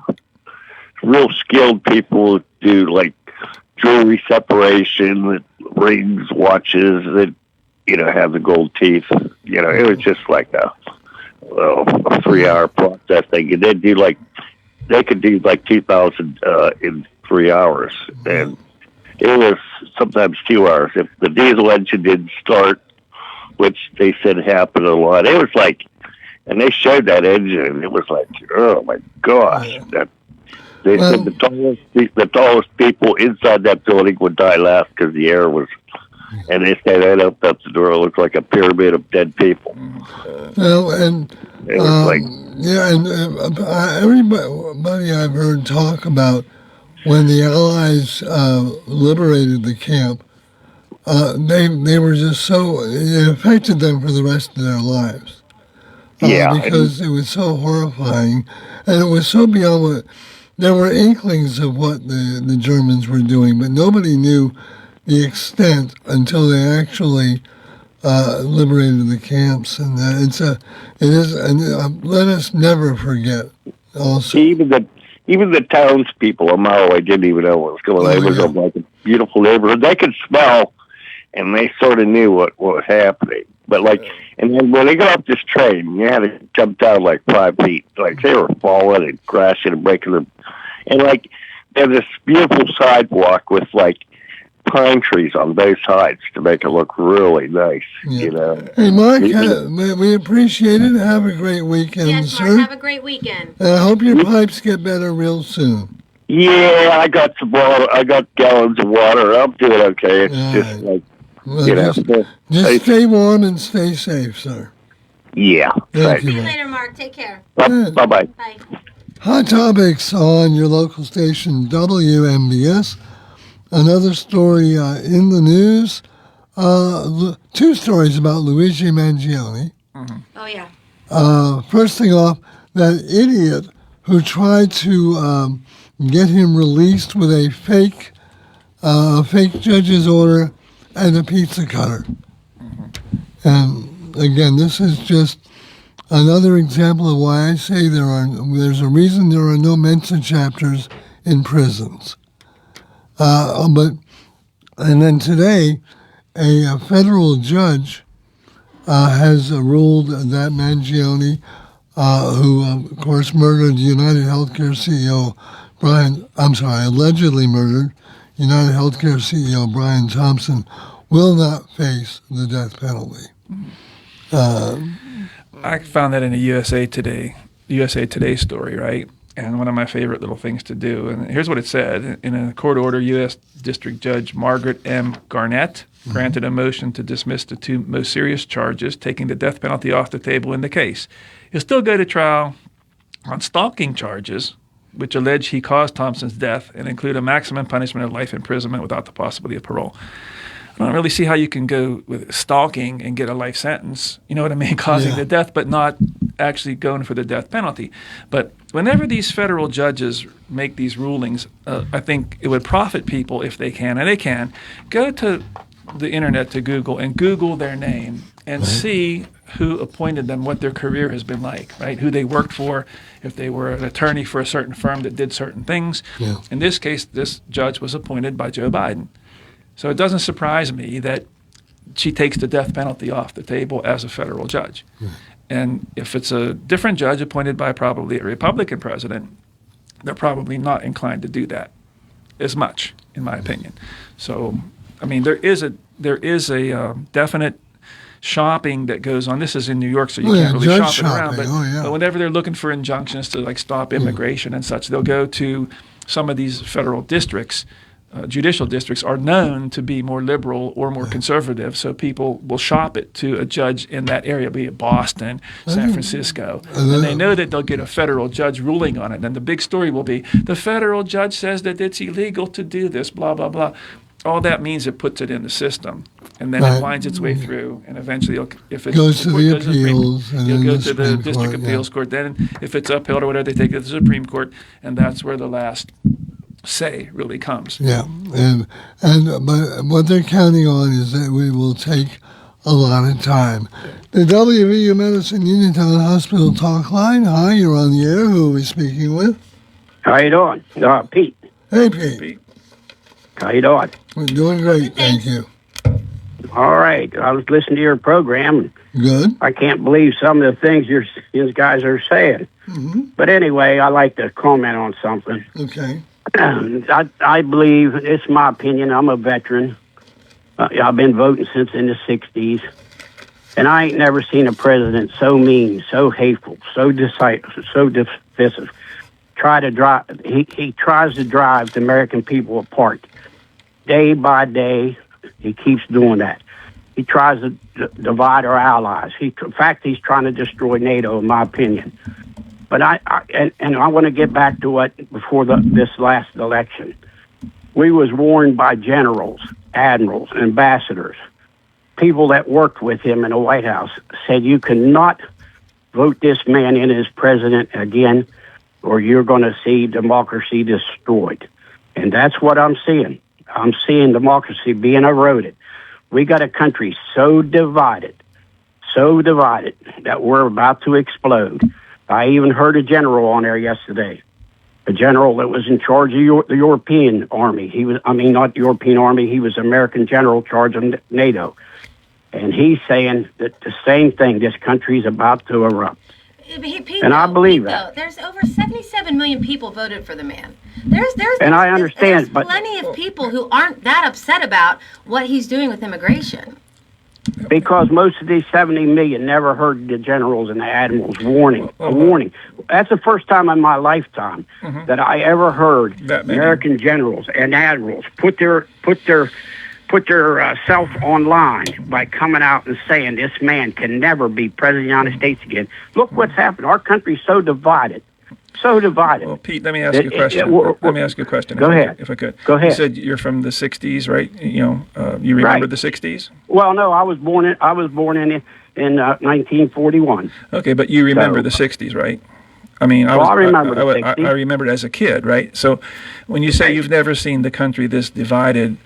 Speaker 7: real skilled people who do like jewelry separation, rings, watches that, have the gold teeth. It was just like a 3-hour process thing. And they could do like 2,000 in 3 hours. And it was sometimes 2 hours. If the diesel engine didn't start, which they said happened a lot. It was like, and they showed that engine, and it was like, oh my gosh! They said the tallest people inside that building would die last because the air was, and they said that opened up the door. It looked like a pyramid of dead people.
Speaker 6: Well, and
Speaker 7: it was like,
Speaker 6: everybody I've heard talk about when the Allies liberated the camp. They were just so, it affected them for the rest of their lives. Because it was so horrifying, and it was so beyond what, there were inklings of what the Germans were doing, but nobody knew the extent until they actually liberated the camps, and let us never forget. Also,
Speaker 7: even the townspeople of Maui didn't even know what was going on. It was like a beautiful neighborhood. They could smell, and they sort of knew what was happening. But and then when they got off this train, you had to jump down like 5 feet. Like they were falling and crashing and breaking them. And there's this beautiful sidewalk with pine trees on both sides to make it look really nice.
Speaker 6: Hey, Mark, we appreciate it. Have a great weekend,
Speaker 22: Yes,
Speaker 6: sir.
Speaker 22: Mark, have a great weekend.
Speaker 6: And I hope your pipes get better real soon.
Speaker 7: Yeah, I got some water. I got gallons of water. I'm doing okay. It's
Speaker 6: just stay warm and stay safe, sir.
Speaker 7: Yeah.
Speaker 6: Thank you.
Speaker 22: See you later, Mark. Take care.
Speaker 7: Bye-bye.
Speaker 22: Bye.
Speaker 6: Hot topics on your local station, WMBS. Another story in the news. 2 stories about Luigi Mangione.
Speaker 22: Oh, yeah.
Speaker 6: First thing off, that idiot who tried to get him released with a fake judge's order and a pizza cutter. And again, this is just another example of why I say there's a reason there are no Mensa chapters in prisons. And then today, a federal judge has ruled that Mangione, who of course murdered United Healthcare CEO allegedly murdered United Healthcare CEO Brian Thompson, will not face the death penalty.
Speaker 15: I found that in a USA Today story, right? And one of my favorite little things to do. And here's what it said. In a court order, U.S. District Judge Margaret M. Garnett granted a motion to dismiss the 2 most serious charges, taking the death penalty off the table in the case. He'll still go to trial on stalking charges, which allege he caused Thompson's death and include a maximum punishment of life imprisonment without the possibility of parole. I don't really see how you can go with stalking and get a life sentence, you know what I mean, causing the death, but not actually going for the death penalty. But whenever these federal judges make these rulings, I think it would profit people if they can, and they can, go to the internet to Google and Google their name and see who appointed them, what their career has been like, right? Who they worked for, if they were an attorney for a certain firm that did certain things. Yeah. In this case, this judge was appointed by Joe Biden. So it doesn't surprise me that she takes the death penalty off the table as a federal judge. Yeah. And if it's a different judge appointed by probably a Republican president, they're probably not inclined to do that as much, in my opinion. So, I mean, there is a definite shopping that goes on. This is in New York, so you can't really shop it around. But whenever they're looking for injunctions to stop immigration and such, they'll go to some of these federal districts. Judicial districts are known to be more liberal or more conservative, so people will shop it to a judge in that area, be it Boston, San Francisco, and they know that they'll get a federal judge ruling on it. And the big story will be, the federal judge says that it's illegal to do this, blah, blah, blah. All that means it puts it in the system, and then it winds its way through, and eventually, if it
Speaker 6: goes to the appeals, and
Speaker 15: it'll go to the district appeals court. Then, if it's upheld or whatever, they take it to the Supreme Court, and that's where the last say really comes.
Speaker 6: Yeah, but what they're counting on is that we will take a lot of time. The WVU Medicine Uniontown Hospital Talk Line. Hi, you're on the air. Who are we speaking with?
Speaker 9: How you doing? Pete.
Speaker 6: Hey, Pete.
Speaker 9: How you doing?
Speaker 6: We're doing great, thank you.
Speaker 9: All right. I was listening to your program.
Speaker 6: Good.
Speaker 9: I can't believe some of the things these guys are saying.
Speaker 6: Mm-hmm.
Speaker 9: But anyway, I like to comment on something.
Speaker 6: Okay.
Speaker 9: I believe, it's my opinion, I'm a veteran. I've been voting since in the 60s. And I ain't never seen a president so mean, so hateful, so divisive. He tries to drive the American people apart. Day by day, he keeps doing that. He tries to divide our allies. In fact, he's trying to destroy NATO, in my opinion. But I want to get back to what before this last election. We was warned by generals, admirals, ambassadors, people that worked with him in the White House, said you cannot vote this man in as president again, or you're going to see democracy destroyed. And that's what I'm seeing. I'm seeing democracy being eroded. We got a country so divided that we're about to explode. I even heard a general on there yesterday, a general that was in charge of the European Army. Not the European Army, he was American general in charge of NATO. And he's saying that the same thing, this country's about to erupt. And I believe that.
Speaker 22: There's over 77 million people voted for the man. There's plenty of people who aren't that upset about what he's doing with immigration.
Speaker 9: Because most of these 70 million never heard the generals and the admirals a warning. That's the first time in my lifetime that I ever heard American generals and admirals put their self online by coming out and saying this man can never be president of the United States again. Look what's happened. Our country's so divided. Well,
Speaker 15: Pete, let me ask you a question.
Speaker 9: Go ahead.
Speaker 15: If I could.
Speaker 9: Go ahead.
Speaker 15: You said you're from the 60s, right? You remember the 60s?
Speaker 9: Well, no, I was born in 1941.
Speaker 15: Okay, but you remember the 60s, right? I mean,
Speaker 9: I remember the 60s.
Speaker 15: I remember it as a kid, right? So when you say you've never seen the country this divided,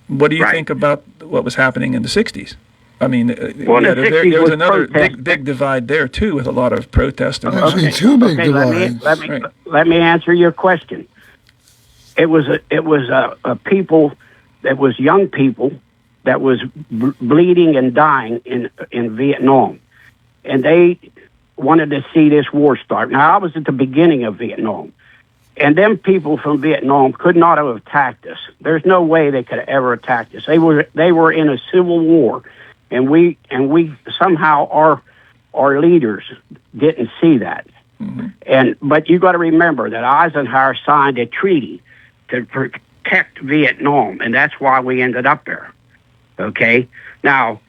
Speaker 15: what do you think about what was happening in the 60s? I mean, there was another big divide there, too, with a lot of protest.
Speaker 6: Two big divides.
Speaker 9: Let me answer your question. It was a people that was young people that was bleeding and dying in Vietnam. And they wanted to see this war start. Now, I was at the beginning of Vietnam. And them people from Vietnam could not have attacked us. There's no way they could have ever attacked us. They were in a civil war. And we somehow our leaders didn't see that. But you got to remember that Eisenhower signed a treaty to protect Vietnam, and that's why we ended up there. Okay? Now,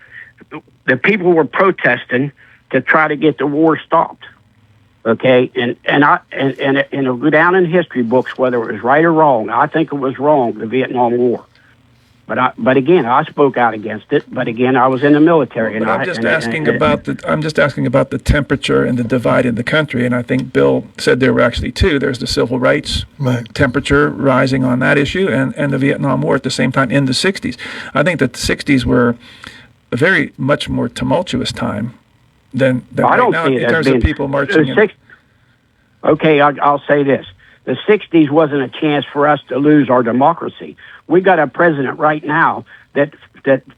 Speaker 9: the people were protesting to try to get the war stopped. Okay? And it'll go down in history books whether it was right or wrong. I think it was wrong, the Vietnam War. But again, I spoke out against it. But again, I was in the military,
Speaker 15: I'm just asking about the temperature and the divide in the country. And I think Bill said there were actually two. There's the civil rights temperature rising on that issue, and the Vietnam War at the same time in the 60s. I think that the 60s were a very much more tumultuous time than right now in terms of people marching.
Speaker 9: Okay, I'll say this. The 60s wasn't a chance for us to lose our democracy. We got a president right now that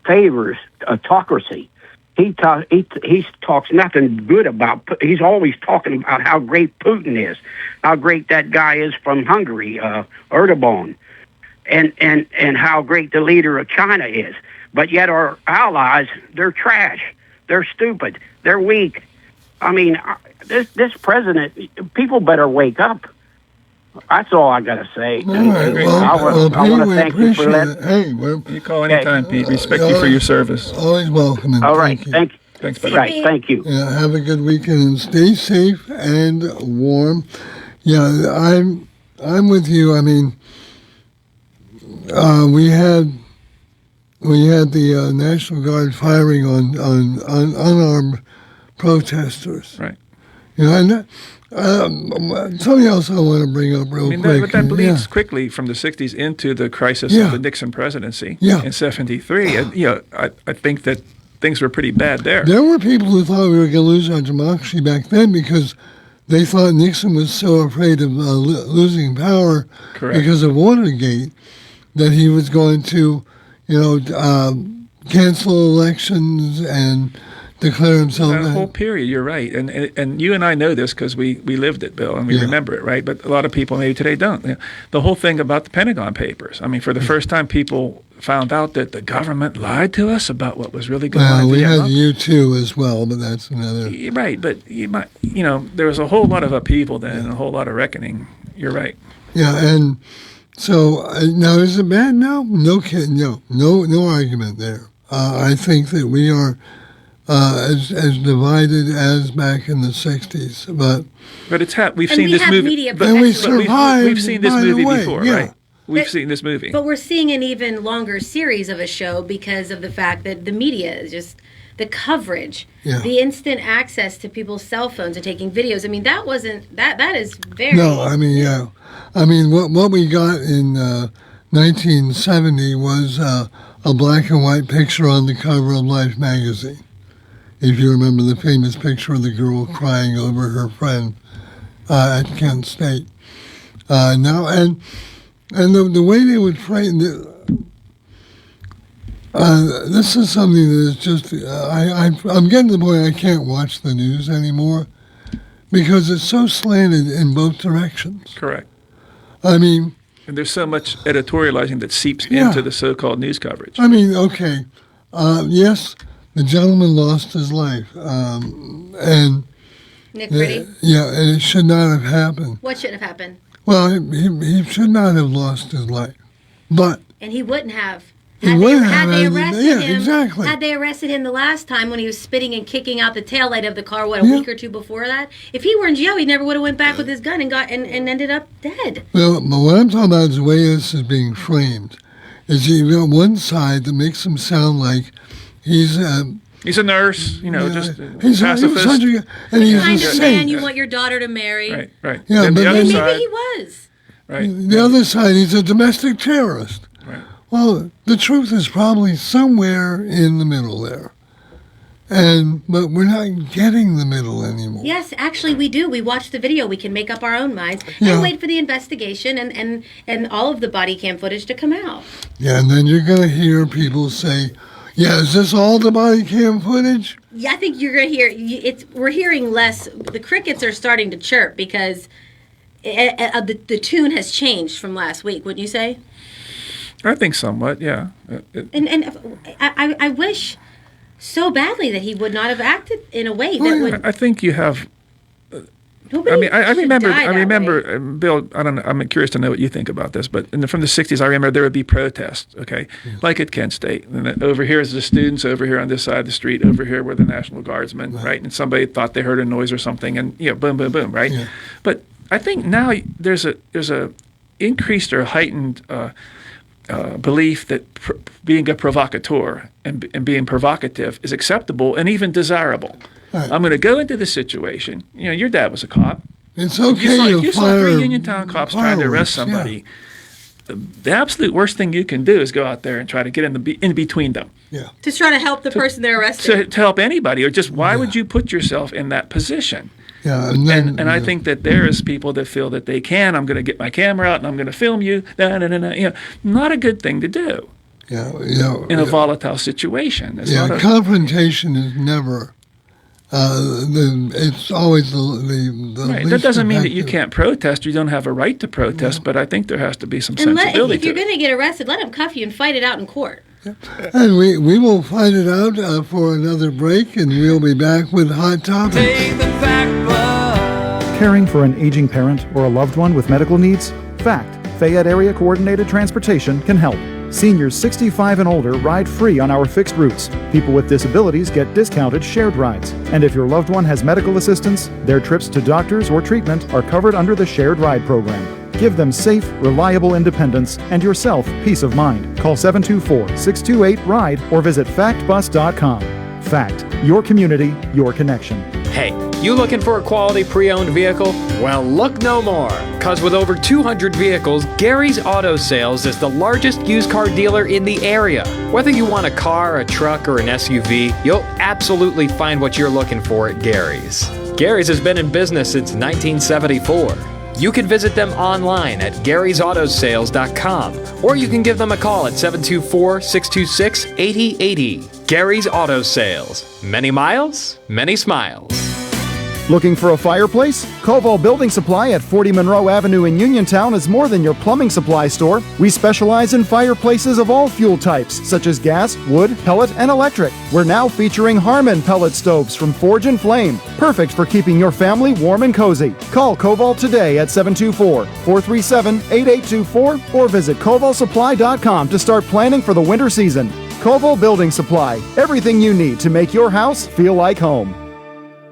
Speaker 9: favors autocracy. He talks nothing good about. He's always talking about how great Putin is, how great that guy is from Hungary, Erdogan, and how great the leader of China is. But yet our allies, they're trash. They're stupid. They're weak. I mean, this president, people better wake up. That's all I got to say.
Speaker 6: All right.
Speaker 9: I want to thank you for
Speaker 6: that. Hey,
Speaker 15: you call anytime, Pete. Respect you for your service.
Speaker 6: Always welcome.
Speaker 9: All right. Thank you.
Speaker 15: Thanks, buddy.
Speaker 9: Right. Thank you.
Speaker 6: Yeah, have a good weekend and stay safe and warm. Yeah, I'm with you. I mean, we had the National Guard firing on unarmed protesters.
Speaker 15: Right.
Speaker 6: You know, something else I want to bring up real quick.
Speaker 15: That bleeds quickly from the 60s into the crisis of the Nixon presidency in 73. And, I think that things were pretty bad there.
Speaker 6: There were people who thought we were going to lose our democracy back then because they thought Nixon was so afraid of losing power because of Watergate that he was going to, cancel elections and declare himself.
Speaker 15: That whole period, you're right, and you and I know this because we lived it, Bill, and we remember it, right? But a lot of people maybe today don't. The whole thing about the Pentagon Papers. I mean, for the first time, people found out that the government lied to us about what was really going on.
Speaker 6: We had U2 as well, but that's another.
Speaker 15: Right, but there was a whole lot of upheaval then, and a whole lot of reckoning. You're right.
Speaker 6: Yeah, and so now is it bad? No, no kidding. No argument there. I think that we are. As divided as back in the 60s,
Speaker 15: but it's we've seen this movie,
Speaker 6: and we survived.
Speaker 15: We've seen this movie before, right? We've seen this movie,
Speaker 22: but we're seeing an even longer series of a show because of the fact that the media is just the coverage, the instant access to people's cell phones and taking videos. I mean, that wasn't that is very what we got in 1970 was
Speaker 6: a black and white picture on the cover of Life magazine. If you remember the famous picture of the girl crying over her friend at Kent State. The way they would frame this is something that is just, I'm getting to the point I can't watch the news anymore because it's so slanted in both directions.
Speaker 15: Correct.
Speaker 6: I mean...
Speaker 15: And there's so much editorializing that seeps into the so-called news coverage.
Speaker 6: I mean, okay, yes, the gentleman lost his life, and...
Speaker 22: Nick Pretty?
Speaker 6: Yeah, and it should not have happened.
Speaker 22: What should have happened?
Speaker 6: Well, he should not have lost his life, but...
Speaker 22: And he wouldn't have.
Speaker 6: Had they
Speaker 22: arrested him the last time when he was spitting and kicking out the taillight of the car, a week or two before that? If he were in jail, he never would have went back with his gun and ended up dead.
Speaker 6: Well, but what I'm talking about is the way this is being framed. Is you've got one side that makes him sound like he's a nurse,
Speaker 15: just
Speaker 6: he's
Speaker 15: pacifist.
Speaker 6: The
Speaker 22: kind of man you want your daughter to marry.
Speaker 15: Right.
Speaker 6: Yeah,
Speaker 15: then
Speaker 6: but
Speaker 15: the other
Speaker 6: maybe
Speaker 15: side,
Speaker 22: he was.
Speaker 15: Right.
Speaker 6: The other side, he's a domestic terrorist.
Speaker 15: Right.
Speaker 6: Well, the truth is probably somewhere in the middle there. But we're not getting the middle anymore.
Speaker 22: Yes, actually we do. We watch the video. We can make up our own minds and wait for the investigation and all of the body cam footage to come out.
Speaker 6: Yeah, and then you're going to hear people say, yeah, is this all the body cam footage?
Speaker 22: Yeah, I think you're going to hear, we're hearing less. The crickets are starting to chirp because the tune has changed from last week, wouldn't you say?
Speaker 15: I think somewhat, yeah.
Speaker 22: I wish so badly that he would not have acted in a way that would.
Speaker 15: I think you have. I remember, Bill. I don't know. I'm curious to know what you think about this. But from the '60s, I remember there would be protests. Okay, like at Kent State, and over here is the students. Over here on this side of the street. Over here were the National Guardsmen. Right, and somebody thought they heard a noise or something, and boom, boom, boom. Right. Yeah. But I think now there's a increased or heightened. Belief that being a provocateur and being provocative is acceptable and even desirable. Right. I'm going to go into the situation. Your dad was a cop.
Speaker 6: It's okay
Speaker 15: if you saw 3 Uniontown cops trying to arrest somebody, the absolute worst thing you can do is go out there and try to get in between them.
Speaker 6: Yeah.
Speaker 22: To try to help the person they're arresting.
Speaker 15: To help anybody, or just why would you put yourself in that position?
Speaker 6: Yeah,
Speaker 15: and I think that there is people that feel that they can. I'm going to get my camera out and I'm going to film you. Not a good thing to do. In a volatile situation.
Speaker 6: Confrontation is never. It's always the
Speaker 15: right.
Speaker 6: least
Speaker 15: That doesn't mean that
Speaker 6: effective.
Speaker 15: you can't protest. You don't have a right to protest. But I think there has to be some sensibility.
Speaker 22: If you're going to get arrested, let them cuff you and fight it out in court.
Speaker 6: And we will find it out for another break, and we'll be back with Hot Topics.
Speaker 8: Caring for an aging parent or a loved one with medical needs? Fact, Fayette Area Coordinated Transportation can help. Seniors 65 and older ride free on our fixed routes. People with disabilities get discounted shared rides. And if your loved one has medical assistance, their trips to doctors or treatment are covered under the shared ride program. Give them safe, reliable independence and yourself peace of mind. Call 724-628-RIDE or visit factbus.com. Fact, your community, your connection.
Speaker 11: Hey, you looking for a quality pre-owned vehicle? Well, look no more, because with over 200 vehicles, Gary's Auto Sales is the largest used car dealer in the area. Whether you want a car, a truck, or an SUV, you'll absolutely find what you're looking for at Gary's. Gary's has been in business since 1974. You can visit them online at Gary'sAutoSales.com, or you can give them a call at 724-626-8080. Gary's Auto Sales. Many miles, many smiles.
Speaker 8: Looking for a fireplace? Koval Building Supply at 40 Monroe Avenue in Uniontown is more than your plumbing supply store. We specialize in fireplaces of all fuel types, such as gas, wood, pellet, and electric. We're now featuring Harmon pellet stoves from Forge and Flame, perfect for keeping your family warm and cozy. Call Koval today at 724-437-8824 or visit kovalsupply.com to start planning for the winter season. Koval Building Supply, everything you need to make your house feel like home.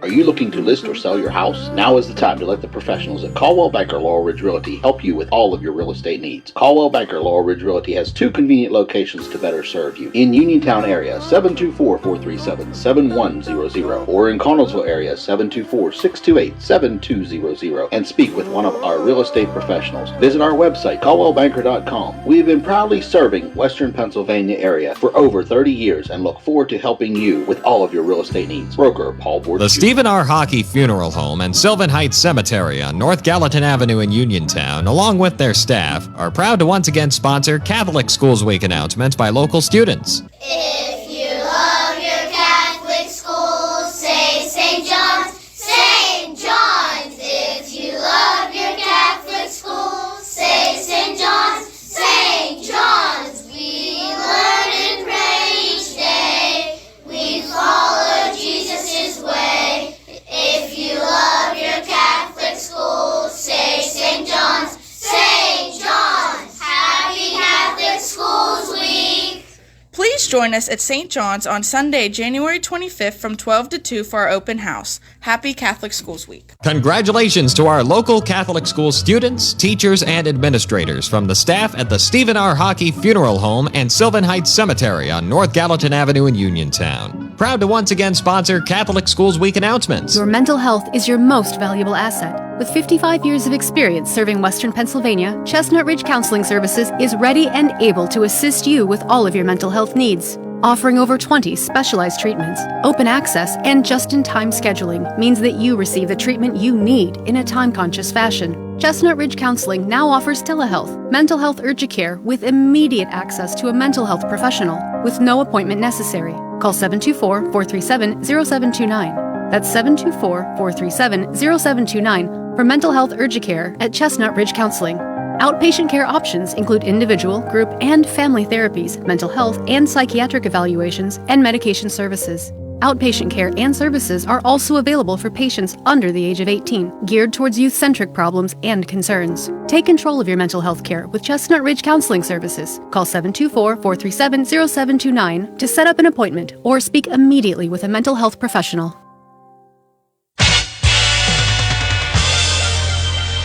Speaker 12: Are you looking to list or sell your house? Now is the time to let the professionals at Caldwell Banker Laurel Ridge Realty help you with all of your real estate needs. Caldwell Banker Laurel Ridge Realty has 2 convenient locations to better serve you. In Uniontown area, 724-437-7100, or in Connellsville area, 724-628-7200, and speak with one of our real estate professionals. Visit our website, caldwellbanker.com. We have been proudly serving Western Pennsylvania area for over 30 years and look forward to helping you with all of your real estate needs. Broker Paul Borges.
Speaker 13: The Stephen R. Hockey Funeral Home and Sylvan Heights Cemetery on North Gallatin Avenue in Uniontown, along with their staff, are proud to once again sponsor Catholic Schools Week announcements by local students.
Speaker 14: If you love your Catholic schools, say St. John's, St. John's. If you love your Catholic schools, say St. John's, St. John's. We learn and pray each day. We follow Jesus' way. If you love your Catholic schools, say St. John's, St. John's. Happy Catholic Schools Week.
Speaker 16: Please join us at St. John's on Sunday, January 25th from 12 to 2 for our open house. Happy Catholic Schools Week.
Speaker 13: Congratulations to our local Catholic school students, teachers, and administrators from the staff at the Stephen R. Hockey Funeral Home and Sylvan Heights Cemetery on North Gallatin Avenue in Uniontown. Proud to once again sponsor Catholic Schools Week announcements.
Speaker 24: Your mental health is your most valuable asset. With 55 years of experience serving Western Pennsylvania, Chestnut Ridge Counseling Services is ready and able to assist you with all of your mental health needs. Offering over 20 specialized treatments, open access, and just-in-time scheduling means that you receive the treatment you need in a time-conscious fashion. Chestnut Ridge Counseling now offers telehealth, mental health urgent care with immediate access to a mental health professional with no appointment necessary. Call 724-437-0729. That's 724-437-0729 for mental health urgent care at Chestnut Ridge Counseling. Outpatient care options include individual, group, and family therapies, mental health and psychiatric evaluations, and medication services. Outpatient care and services are also available for patients under the age of 18, geared towards youth-centric problems and concerns. Take control of your mental health care with Chestnut Ridge Counseling Services. Call 724-437-0729 to set up an appointment or speak immediately with a mental health professional.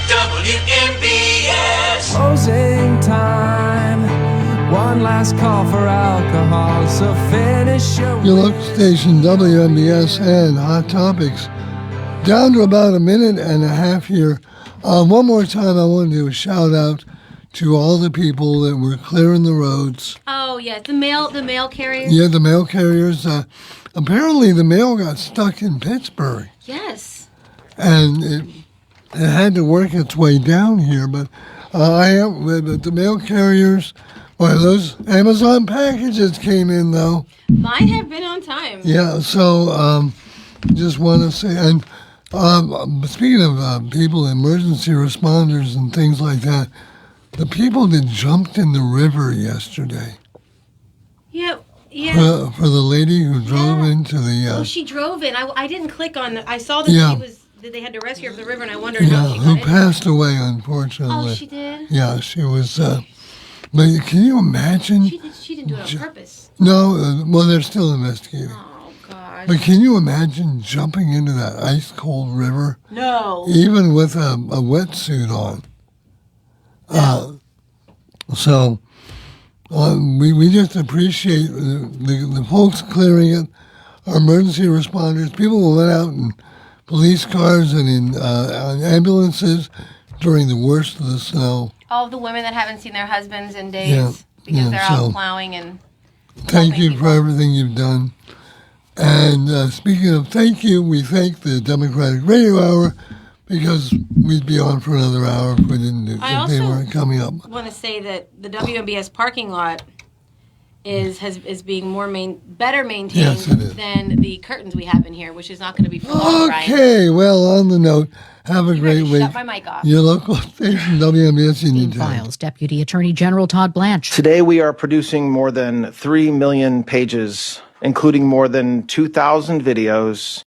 Speaker 4: WMBS.
Speaker 25: Closing time. One last call for alcohol, so finish your
Speaker 6: local station WMBS and Hot Topics. Down to about a minute and a half here. One more time, I want to do a shout out to all the people that were clearing the roads.
Speaker 22: Oh yeah, the mail carriers.
Speaker 6: Yeah, the mail carriers. Apparently, the mail got stuck in Pittsburgh.
Speaker 22: Yes.
Speaker 6: And it had to work its way down here, but the mail carriers. Well, those Amazon packages came in, though.
Speaker 22: Mine have been on time.
Speaker 6: Yeah, so just want to say, and speaking of people, emergency responders and things like that, the people that jumped in the river yesterday.
Speaker 22: Yeah.
Speaker 6: For the lady who drove into the...
Speaker 22: she drove in. I didn't click on I saw that that they had to rescue her from the river, and I wondered how she got
Speaker 6: who passed away, unfortunately.
Speaker 22: Oh, she did?
Speaker 6: Yeah, she was... But can you imagine?
Speaker 22: She didn't do it on purpose.
Speaker 6: No, well, they're still investigating.
Speaker 22: Oh, gosh.
Speaker 6: But can you imagine jumping into that ice-cold river?
Speaker 22: No.
Speaker 6: Even with a wetsuit on.
Speaker 22: No.
Speaker 6: We just appreciate the folks clearing it, our emergency responders, people who went out in police cars and in ambulances during the worst of the snow.
Speaker 22: All of the women that haven't seen their husbands in days because they're out plowing and...
Speaker 6: Thank you for everything you've done. And speaking of thank you, we thank the Democratic Radio Hour because we'd be on for another hour if we didn't do if they weren't coming up.
Speaker 22: I want to say that the WMBS parking lot is being better maintained than the curtains we have in here, which is not going to be for long, right?
Speaker 6: Okay, well, on the note, have a great week.
Speaker 22: Shut my mic off.
Speaker 6: Your local station, WMBS Uniontown.
Speaker 3: Files, Deputy Attorney General Todd Blanche.
Speaker 26: Today we are producing more than 3 million pages, including more than 2,000 videos,